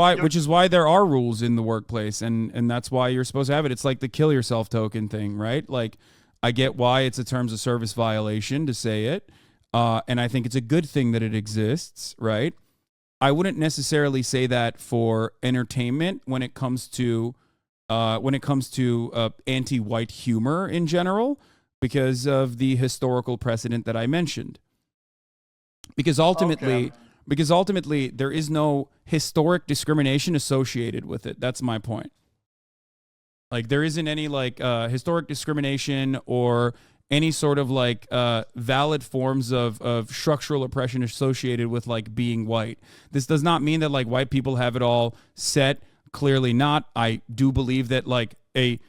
why there are rules in the workplace, and that's why you're supposed to have it. It's like the kill yourself token thing, right? Like, I get why it's a terms of service violation to say it, and I think it's a good thing that it exists, right? I wouldn't necessarily say that for entertainment when it comes to anti-white humor in general, because of the historical precedent that I mentioned. Because ultimately, there is no historic discrimination associated with it. That's my point. Like, there isn't any historic discrimination or any sort of valid forms of structural oppression associated with being white. This does not mean that white people have it all set. Clearly not. I do believe that a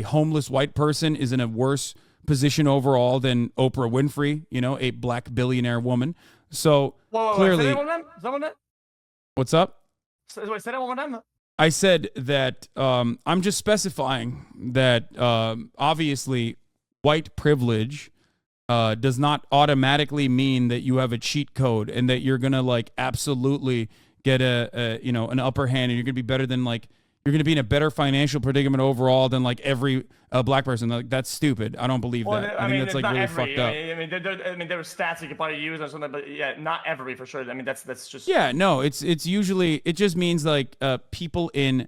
homeless white person is in a worse position overall than Oprah Winfrey, a black billionaire woman. So clearly, what's up? Say that one more time. I said that I'm just specifying that obviously white privilege does not automatically mean that you have a cheat code and that you're gonna absolutely get an upper hand and you're gonna be better than you're gonna be in a better financial predicament overall than every black person. That's stupid. I don't believe that. I think that's really fucked up. There are stats you could probably use or something, but yeah, not every for sure. I mean, that's just it's usually, it just means people in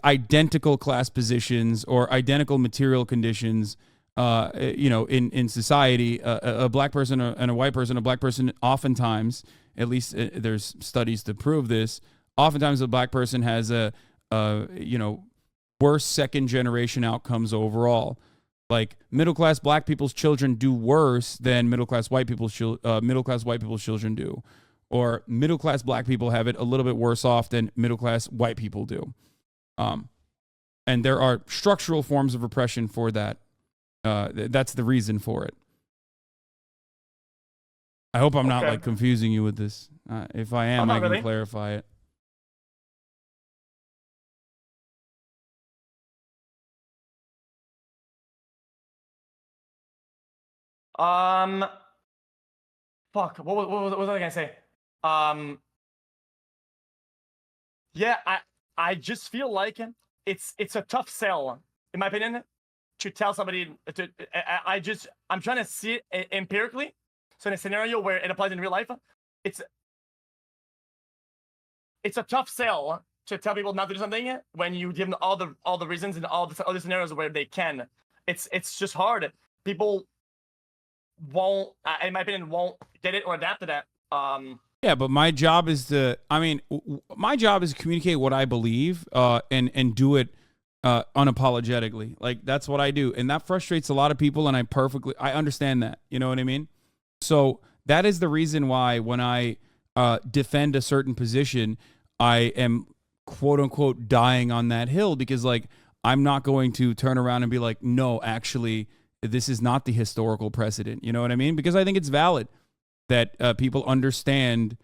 identical class positions or identical material conditions. In society, a black person and a white person, a black person oftentimes, at least there's studies to prove this, oftentimes a black person has worse second generation outcomes overall. Like middle class black people's children do worse than middle class white people's children do, or middle class black people have it a little bit worse off than middle class white people do. And there are structural forms of oppression for that. That's the reason for it. I hope I'm not like confusing you with this. If I am, I can clarify it. Fuck. What was I gonna say? Yeah, I just feel like it's a tough sell, in my opinion, to tell somebody to. I'm trying to see it empirically. So in a scenario where it applies in real life, it's a tough sell to tell people not to do something when you give them all the reasons and all the other scenarios where they can. It's just hard. People won't, in my opinion, won't get it or adapt to that. Yeah, but my job is to. I mean, my job is to communicate what I believe, and do it unapologetically. Like that's what I do, and that frustrates a lot of people. And I understand that. You know what I mean? So that is the reason why when I defend a certain position, I am quote unquote dying on that hill, because like I'm not going to turn around and be like, no, actually, this is not the historical precedent. You know what I mean? Because I think it's valid that people understand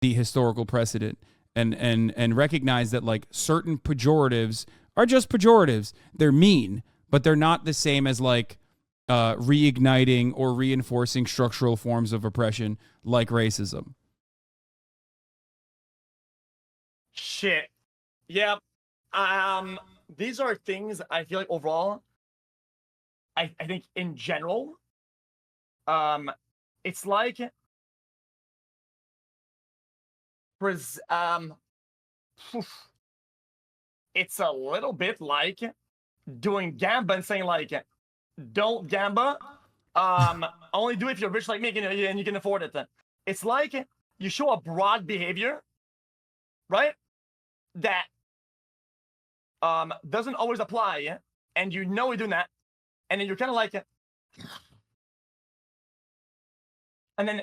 the historical precedent and recognize that like certain pejoratives are just pejoratives. They're mean, but they're not the same as like reigniting or reinforcing structural forms of oppression like racism. Shit. Yeah. These are things I feel like overall, I think in general, it's like it's a little bit like doing gamba and saying like, don't gamba, only do it if you're rich like me and you can afford it. It's like you show a broad behavior, right, that doesn't always apply, and you know you're doing that, and then you're kind of like, and then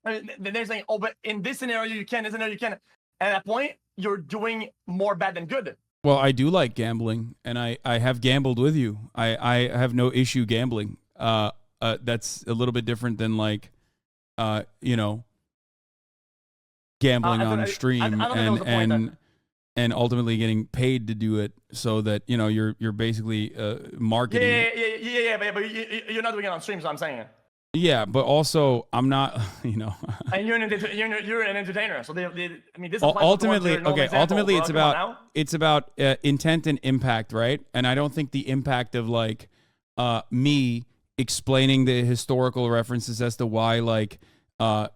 then they're saying, oh, but in this scenario you can, this scenario you can. At that point, you're doing more bad than good. Well, I do like gambling, and I have gambled with you. I have no issue gambling. That's a little bit different than like, gambling on stream and ultimately getting paid to do it, so that you're basically marketing. Yeah, but you're not doing it on stream, so I'm saying it. Yeah, but also I'm not, And you're an entertainer, so I mean, this ultimately, ultimately it's about intent and impact, right? And I don't think the impact of like me explaining the historical references as to why like a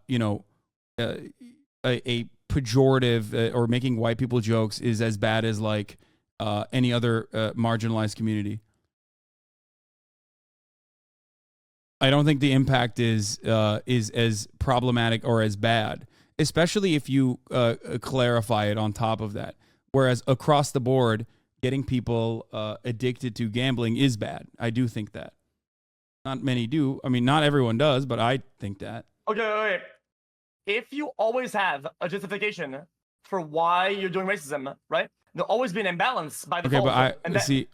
pejorative or making white people jokes is as bad as like any other marginalized community. I don't think the impact is as problematic or as bad, especially if you clarify it on top of that. Whereas across the board, getting people addicted to gambling is bad. I do think that. Not many do. I mean, not everyone does, but I think that. Okay. If you always have a justification for why you're doing racism, right? There'll always be an imbalance by default. Okay, but see,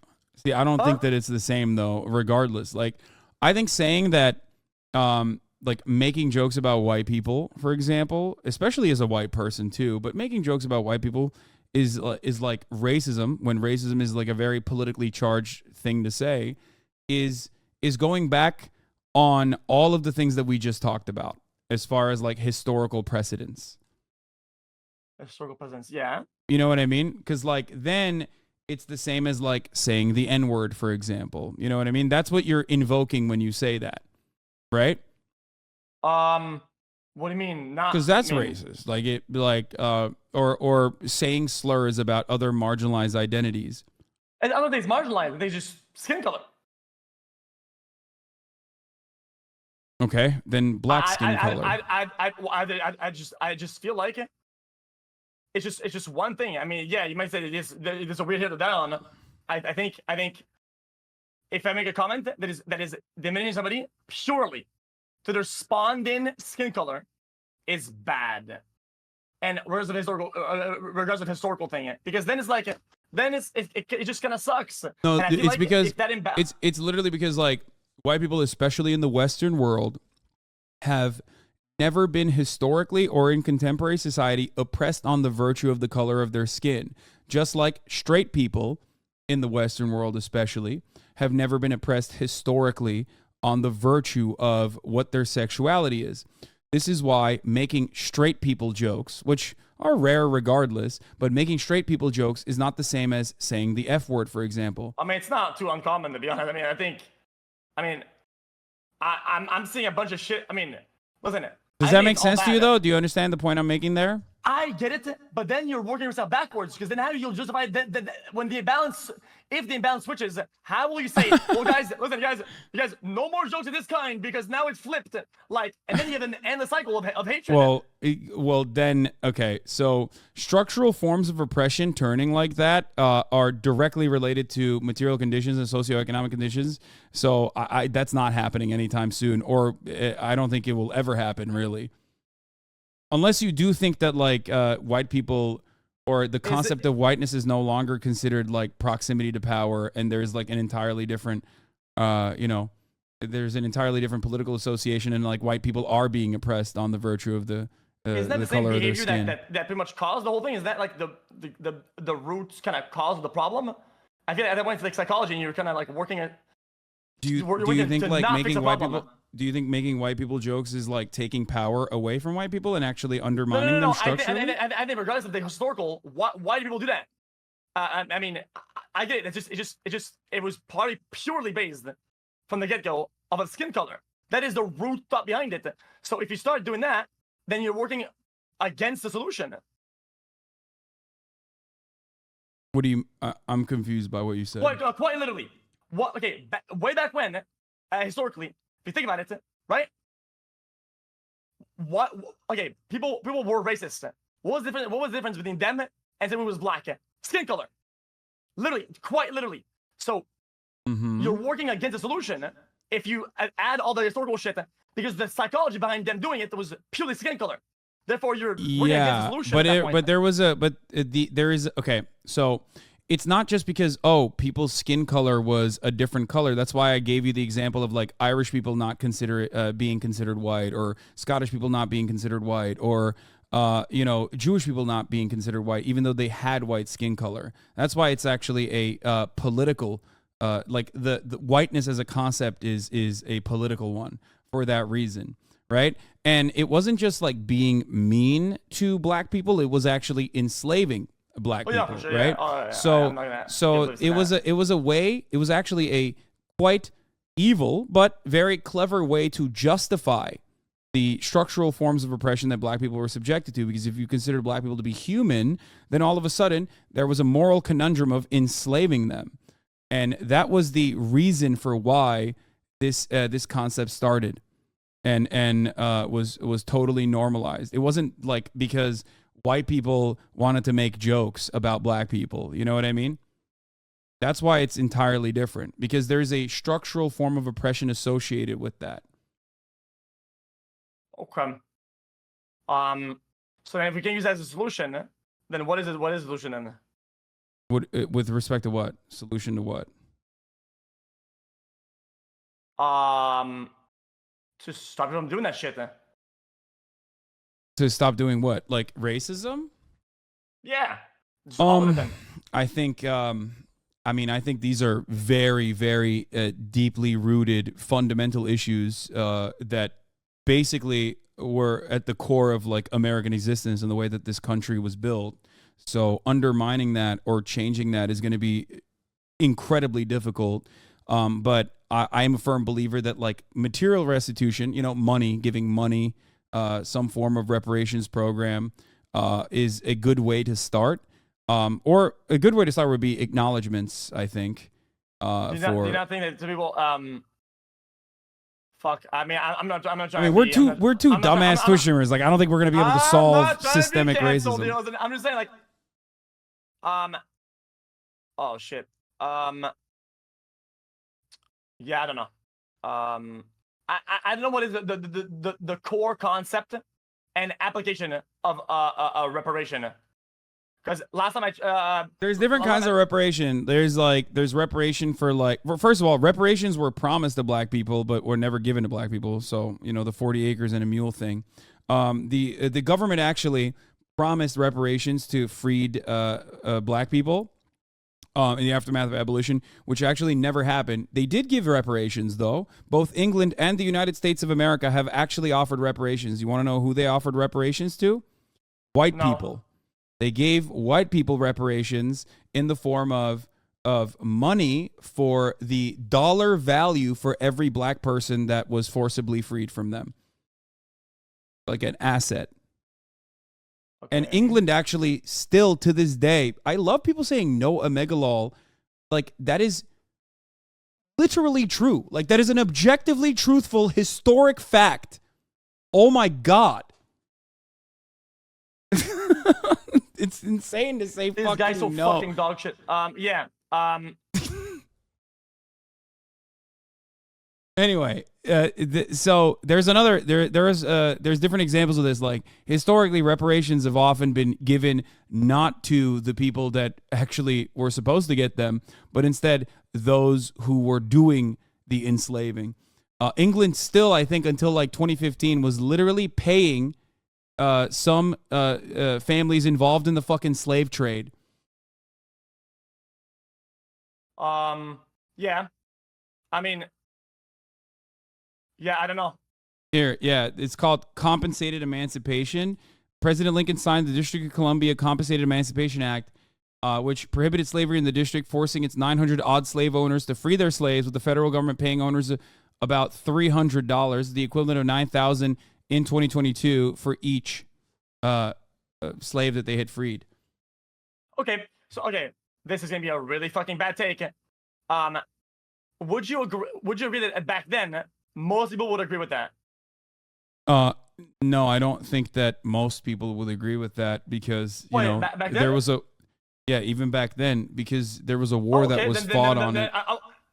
I don't think that it's the same though. Regardless, like. I think saying that, like making jokes about white people, for example, especially as a white person too, but making jokes about white people is like racism, when racism is like a very politically charged thing to say, is going back on all of the things that we just talked about as far as like historical precedents. Historical precedents, yeah. You know what I mean? Because like then it's the same as like saying the N-word, for example. You know what I mean? That's what you're invoking when you say that, right? What do you mean? Not because that's racist. Like it, like or saying slurs about other marginalized identities. I don't think it's marginalized. They just skin color. Okay, then black skin color. I just feel like it's just one thing. I mean, yeah, you might say there's a weird hill to die on. I think if I make a comment that is diminishing somebody purely to their spawned-in skin color, is bad. And regardless of historical thing, because then it's like, then it just kind of sucks. No, and I feel it's like because if that it's literally because like white people, especially in the Western world, have never been historically or in contemporary society oppressed on the virtue of the color of their skin. Just like straight people in the Western world, especially, have never been oppressed historically on the virtue of what their sexuality is. This is why making straight people jokes, which are rare regardless, but making straight people jokes is not the same as saying the F word, for example. I mean, it's not too uncommon, to be honest. I'm seeing a bunch of shit. I mean, listen. Does that make sense to you, though? Do you understand the point I'm making there? I get it, but then you're working yourself backwards, because then how you'll justify that when the imbalance, if the imbalance switches, how will you say, well, guys, listen, you guys, no more jokes of this kind because now it's flipped, like, and then you have an endless cycle of hatred. Well, then, okay, so structural forms of oppression turning like that are directly related to material conditions and socioeconomic conditions. So that's not happening anytime soon, or I don't think it will ever happen, really. Unless you do think that like white people or the concept of whiteness is no longer considered like proximity to power, and there's like an entirely different, there's an entirely different political association, and like white people are being oppressed on the virtue of the color of their skin. That pretty much caused the whole thing? Is that like the roots kind of caused the problem? I feel like that went to like psychology, and you're kind of like working at. Do you think like making white people? Do you think making white people jokes is like taking power away from white people and actually undermining them structurally? I think regardless of the historical, why do people do that? I mean, I get it. It was probably purely based from the get-go of a skin color. That is the root thought behind it. So if you start doing that, then you're working against the solution. What do you? I'm confused by what you said. Quite literally. What? Okay, way back when, historically. If you think about it, right? Okay, people were racist. What was the difference between them and someone who was black? Skin color. Literally, quite literally. So you're working against a solution if you add all the historical shit, because the psychology behind them doing it was purely skin color. Therefore, you're working against the solution. There is okay. So it's not just because, people's skin color was a different color. That's why I gave you the example of like Irish people not being considered white, or Scottish people not being considered white, or Jewish people not being considered white, even though they had white skin color. That's why it's actually a political, like the whiteness as a concept is a political one for that reason, right? And it wasn't just like being mean to black people; it was actually enslaving black people, sure, right? Yeah. So it was actually a quite evil but very clever way to justify the structural forms of oppression that black people were subjected to, because if you considered black people to be human, then all of a sudden there was a moral conundrum of enslaving them. And that was the reason for why this concept started and was totally normalized. It wasn't like because white people wanted to make jokes about black people. You know what I mean? That's why it's entirely different, because there's a structural form of oppression associated with that. Okay. So if we can use that as a solution, then what is it? What is the solution then? With respect to what? Solution to what? To stop people from doing that shit then. To stop doing what? Like racism? Yeah. I think I think these are very, very deeply rooted fundamental issues that basically were at the core of like American existence and the way that this country was built. So undermining that or changing that is going to be incredibly difficult. But I am a firm believer that like material restitution, money, giving money, some form of reparations program is a good way to start. Or a good way to start would be acknowledgments, I think. Do you not think that to people, fuck, I mean, I'm not trying to we're two dumbass Twitch streamers. Like, I don't think we're going to be able to solve systemic racism. I'm just saying, like, oh, shit. Yeah, I don't know. I don't know what is the core concept and application of a reparation. Because last time there's different kinds of reparation. There's reparation for first of all, reparations were promised to black people, but were never given to black people. So, the 40 acres and a mule thing. The government actually promised reparations to freed black people in the aftermath of abolition, which actually never happened. They did give reparations, though. Both England and the United States of America have actually offered reparations. You want to know who they offered reparations to? White people. They gave white people reparations in the form of money for the dollar value for every black person that was forcibly freed from them. Like an asset. Okay. And England actually still to this day, I love people saying no Omegalol. Like, that is literally true. Like, that is an objectively truthful historic fact. Oh my God. It's insane to say this fucking guy's so no. fucking dog shit. Yeah. Anyway, so there's there's different examples of this. Like, historically, reparations have often been given not to the people that actually were supposed to get them, but instead those who were doing the enslaving. England still, I think, until like 2015, was literally paying some families involved in the fucking slave trade. Yeah. I mean, yeah, I don't know. Here, yeah, it's called compensated emancipation. President Lincoln signed the District of Columbia Compensated Emancipation Act, which prohibited slavery in the district, forcing its 900-odd slave owners to free their slaves, with the federal government paying owners about $300, the equivalent of $9,000 in 2022 for each slave that they had freed. Okay, so this is gonna be a really fucking bad take. Would you agree that back then most people would agree with that? No, I don't think that most people would agree with that, because back then? There was even back then, because there was a war that was fought on it.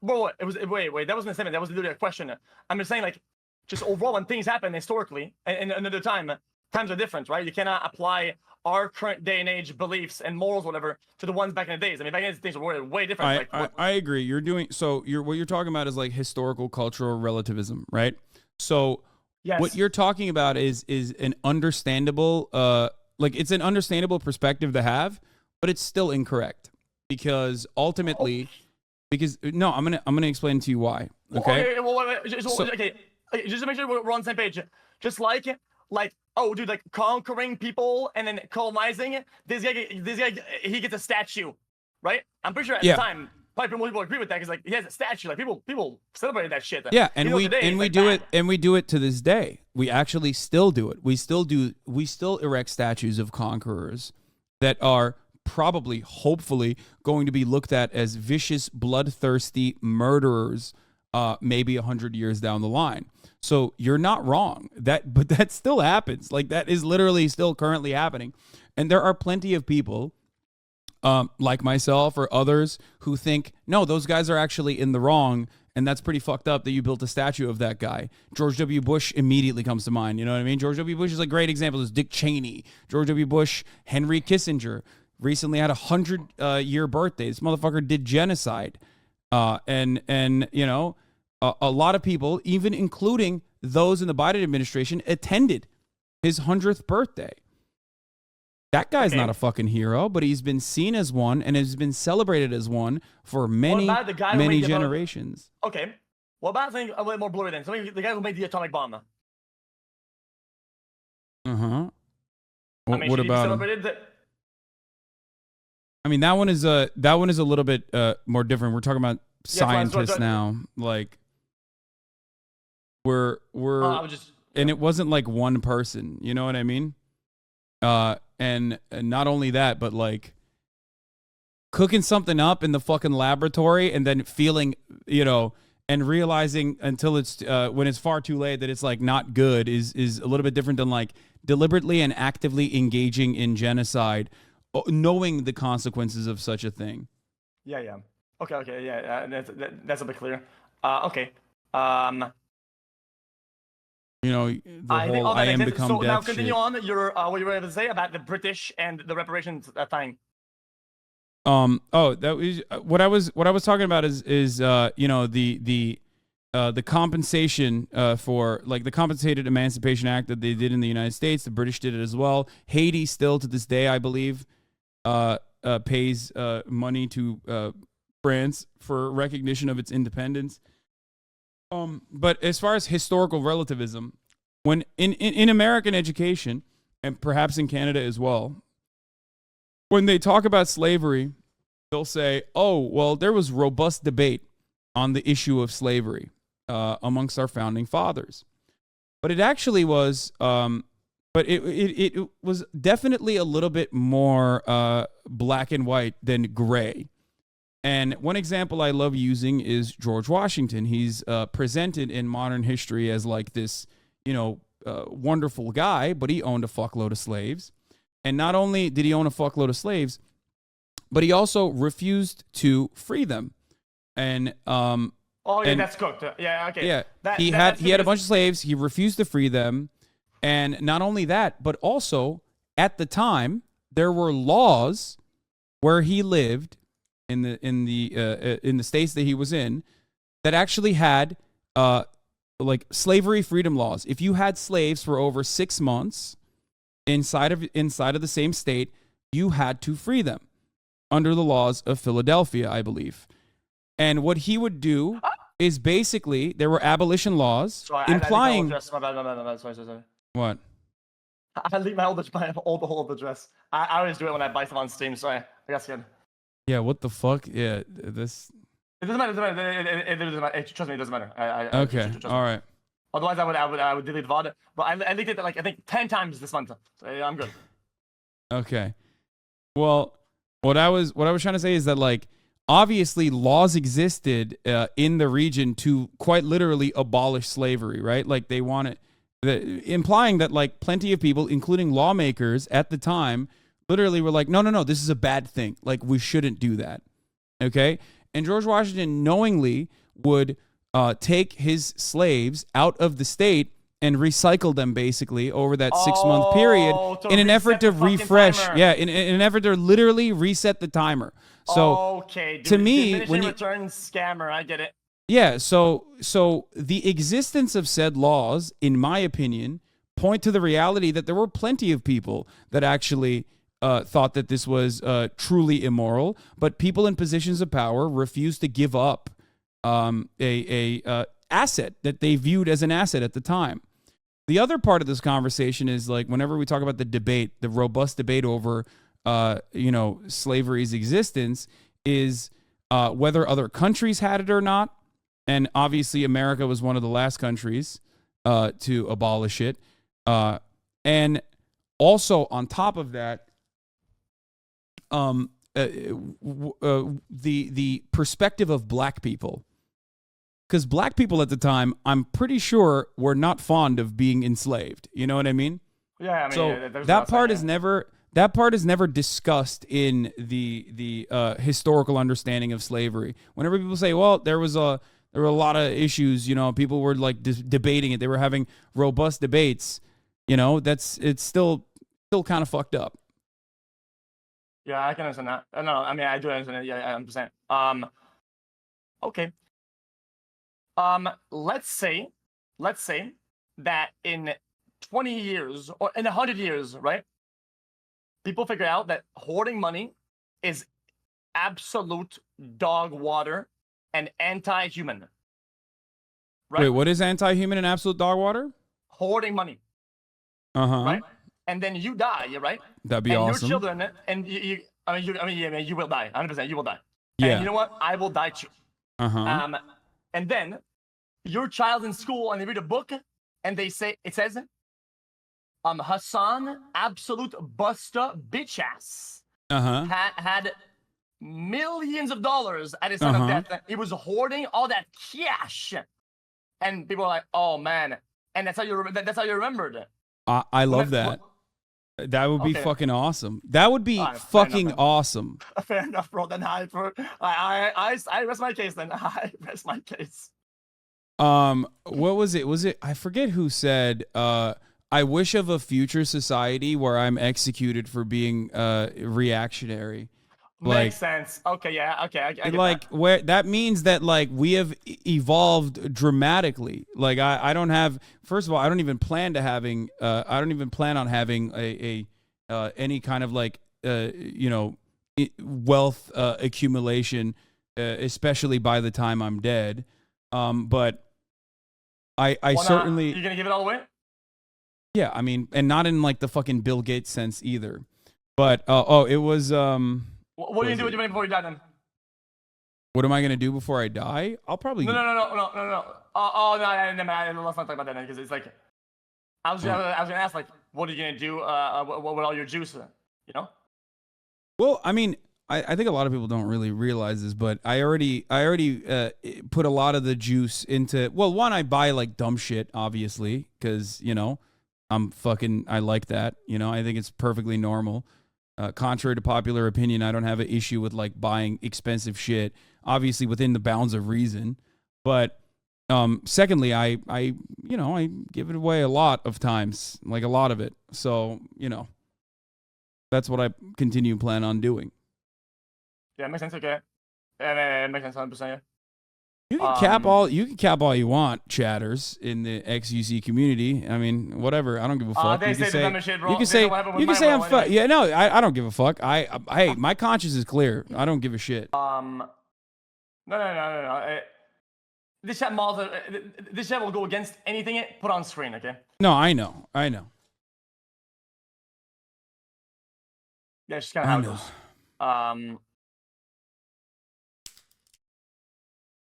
Bro, it was wait, that wasn't a statement. That was literally a question. I'm just saying, like, just overall, when things happen historically and another time, times are different, right? You cannot apply our current day and age beliefs and morals, whatever, to the ones back in the days. I mean, back in the days were way different. I agree. What you're talking about is like historical cultural relativism, right? So yes. What you're talking about is an understandable, it's an understandable perspective to have, but it's still incorrect, because ultimately, I'm gonna explain to you why. Okay. Okay. Just to make sure we're on the same page. Just like, oh, dude, like conquering people and then colonizing. This guy, he gets a statue, right? I'm pretty sure at the time, probably most people agree with that, because like he has a statue. Like people celebrated that shit. Yeah, and we do it to this day. We actually still do it. We still erect statues of conquerors that are probably, hopefully, going to be looked at as vicious, bloodthirsty murderers, maybe 100 years down the line. So you're not wrong. But that still happens. Like, that is literally still currently happening. And there are plenty of people, like myself or others, who think, no, those guys are actually in the wrong, and that's pretty fucked up that you built a statue of that guy. George W. Bush immediately comes to mind. You know what I mean? George W. Bush is a great example. There's Dick Cheney, George W. Bush, Henry Kissinger. Recently had a 100-year birthday. This motherfucker did genocide. And a lot of people, even including those in the Biden administration, attended his 100th birthday. That guy's not a fucking hero, but he's been seen as one and has been celebrated as one for many generations. Okay. What about something a little more blurry then? The guy who made the atomic bomb. Uh-huh. What about him? I mean, that one is a little bit more different. We're talking about scientists now. Like, and it wasn't like one person. You know what I mean? And not only that, but like cooking something up in the fucking laboratory and then feeling, and realizing until it's when it's far too late that it's like not good is a little bit different than like deliberately and actively engaging in genocide, knowing the consequences of such a thing. Yeah. Okay, yeah, that's a bit clear. Okay. You know, the I think whole all I that am makes sense. become So now death continue shit. on your what you were able to say about the British and the reparations thing. Oh, that was what I was talking about is you know, the compensation for, like, the Compensated Emancipation Act that they did in the United States. The British did it as well. Haiti still to this day, I believe, pays money to France for recognition of its independence. But as far as historical relativism, when in American education, and perhaps in Canada as well, when they talk about slavery, they'll say, "Oh, well, there was robust debate on the issue of slavery amongst our founding fathers," but it actually was, but it was definitely a little bit more black and white than gray. And one example I love using is George Washington. He's presented in modern history as like this, you know, wonderful guy, but he owned a fuckload of slaves. And not only did he own a fuckload of slaves, but he also refused to free them. And Oh yeah, and that's cooked. Yeah, okay. yeah, he That's had a bunch of slaves. He refused to free them, and not only that, but also at the time there were laws where he lived in the states that he was in that actually had like slavery freedom laws. If you had slaves for over 6 months inside of the same state, you had to free them under the laws of Philadelphia, I believe. And what he would do is basically there were abolition laws Sorry, implying my bad. Sorry. what? I leave my old address. I always do it when I buy stuff on Steam. Sorry, I got scared. Yeah, what the fuck? Yeah, this. It doesn't matter. It doesn't matter. Trust me, it doesn't matter. Okay, trust me. all right. Otherwise, I would delete VOD. But I leaked it like I think 10 times this month. So yeah, I'm good. Okay. Well, what I was trying to say is that, like, obviously laws existed in the region to quite literally abolish slavery, right? Like they wanted, implying that like plenty of people, including lawmakers at the time, literally were like, no, this is a bad thing. Like we shouldn't do that. Okay. And George Washington knowingly would take his slaves out of the state and recycle them basically over that 6-month period in an effort to refresh. Timer. Yeah, in an effort to literally reset the timer. So okay, dude, to me, when you return scammer, I get it. yeah, so the existence of said laws, in my opinion, point to the reality that there were plenty of people that actually thought that this was truly immoral, but people in positions of power refused to give up a asset that they viewed as an asset at the time. The other part of this conversation is like whenever we talk about the debate, the robust debate over slavery's existence, is whether other countries had it or not. And obviously America was one of the last countries to abolish it. And also on top of that, the perspective of black people. Because black people at the time, I'm pretty sure, were not fond of being enslaved. You know what I mean? Yeah, I mean, so that part is never discussed in the historical understanding of slavery. Whenever people say, "Well, there were a lot of issues," people were like debating it. They were having robust debates. It's still kind of fucked up. Yeah, I can understand that. No, I mean, I do understand it. Yeah, I'm saying. Okay. Let's say that in 20 years or in 100 years, right? People figure out that hoarding money is absolute dog water and anti-human. Right? Wait, what is anti-human and absolute dog water? Hoarding money. Right? And then you die, right? That'd be awesome. Your children, and you will die. 100%, you will die. Yeah. And you know what? I will die too. And then your child's in school and they read a book and it says, Hasan, absolute buster bitch ass, had millions of dollars at his time of death. He was hoarding all that cash, and people are like, "Oh man!" And that's how you remembered it. I love that. That would be fucking awesome. That would be fucking awesome. Fair enough, bro. Then I rest my case. Then I rest my case. What was it? Was it? I forget who said. I wish of a future society where I'm executed for being reactionary. Makes sense. Okay, yeah. Okay, I get Like that. where that means that like we have evolved dramatically. Like I don't have. First of all, I don't even plan to having. I don't even plan on having a any kind of like you know wealth accumulation, especially by the time I'm dead. But I Why not? certainly You're gonna give it all away? yeah. I mean, and not in like the fucking Bill Gates sense either. But it was What are you gonna do with your money before you die then? what am I gonna do before I die? I'll probably No. Oh no, let's not talk about that then, because it's like I was gonna ask like, what are you gonna do with all your juice? You know? Well, I mean, I think a lot of people don't really realize this, but I already put a lot of the juice into. Well, one, I buy like dumb shit, obviously, because you know I like that. You know, I think it's perfectly normal. Contrary to popular opinion, I don't have an issue with like buying expensive shit, obviously within the bounds of reason. But secondly, I you know I give it away a lot of times, like a lot of it. So you know that's what I continue plan on doing. Yeah, it makes sense. Okay. Yeah, it makes sense 100%. Yeah. You can cap all you want, chatters in the XUC community. I mean, whatever. I don't give a fuck. They You can say the dumbest shit, bro. you can They know say what happened with you can my say I'm will fuck. anyway. Yeah, no, I don't give a fuck. Hey, my conscience is clear. I don't give a shit. No. This chat this chat will go against anything it put on screen. Okay. No, I know. Yeah, it's just kind of how it goes.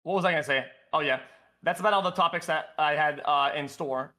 What was I gonna say? Oh yeah, that's about all the topics that I had in store.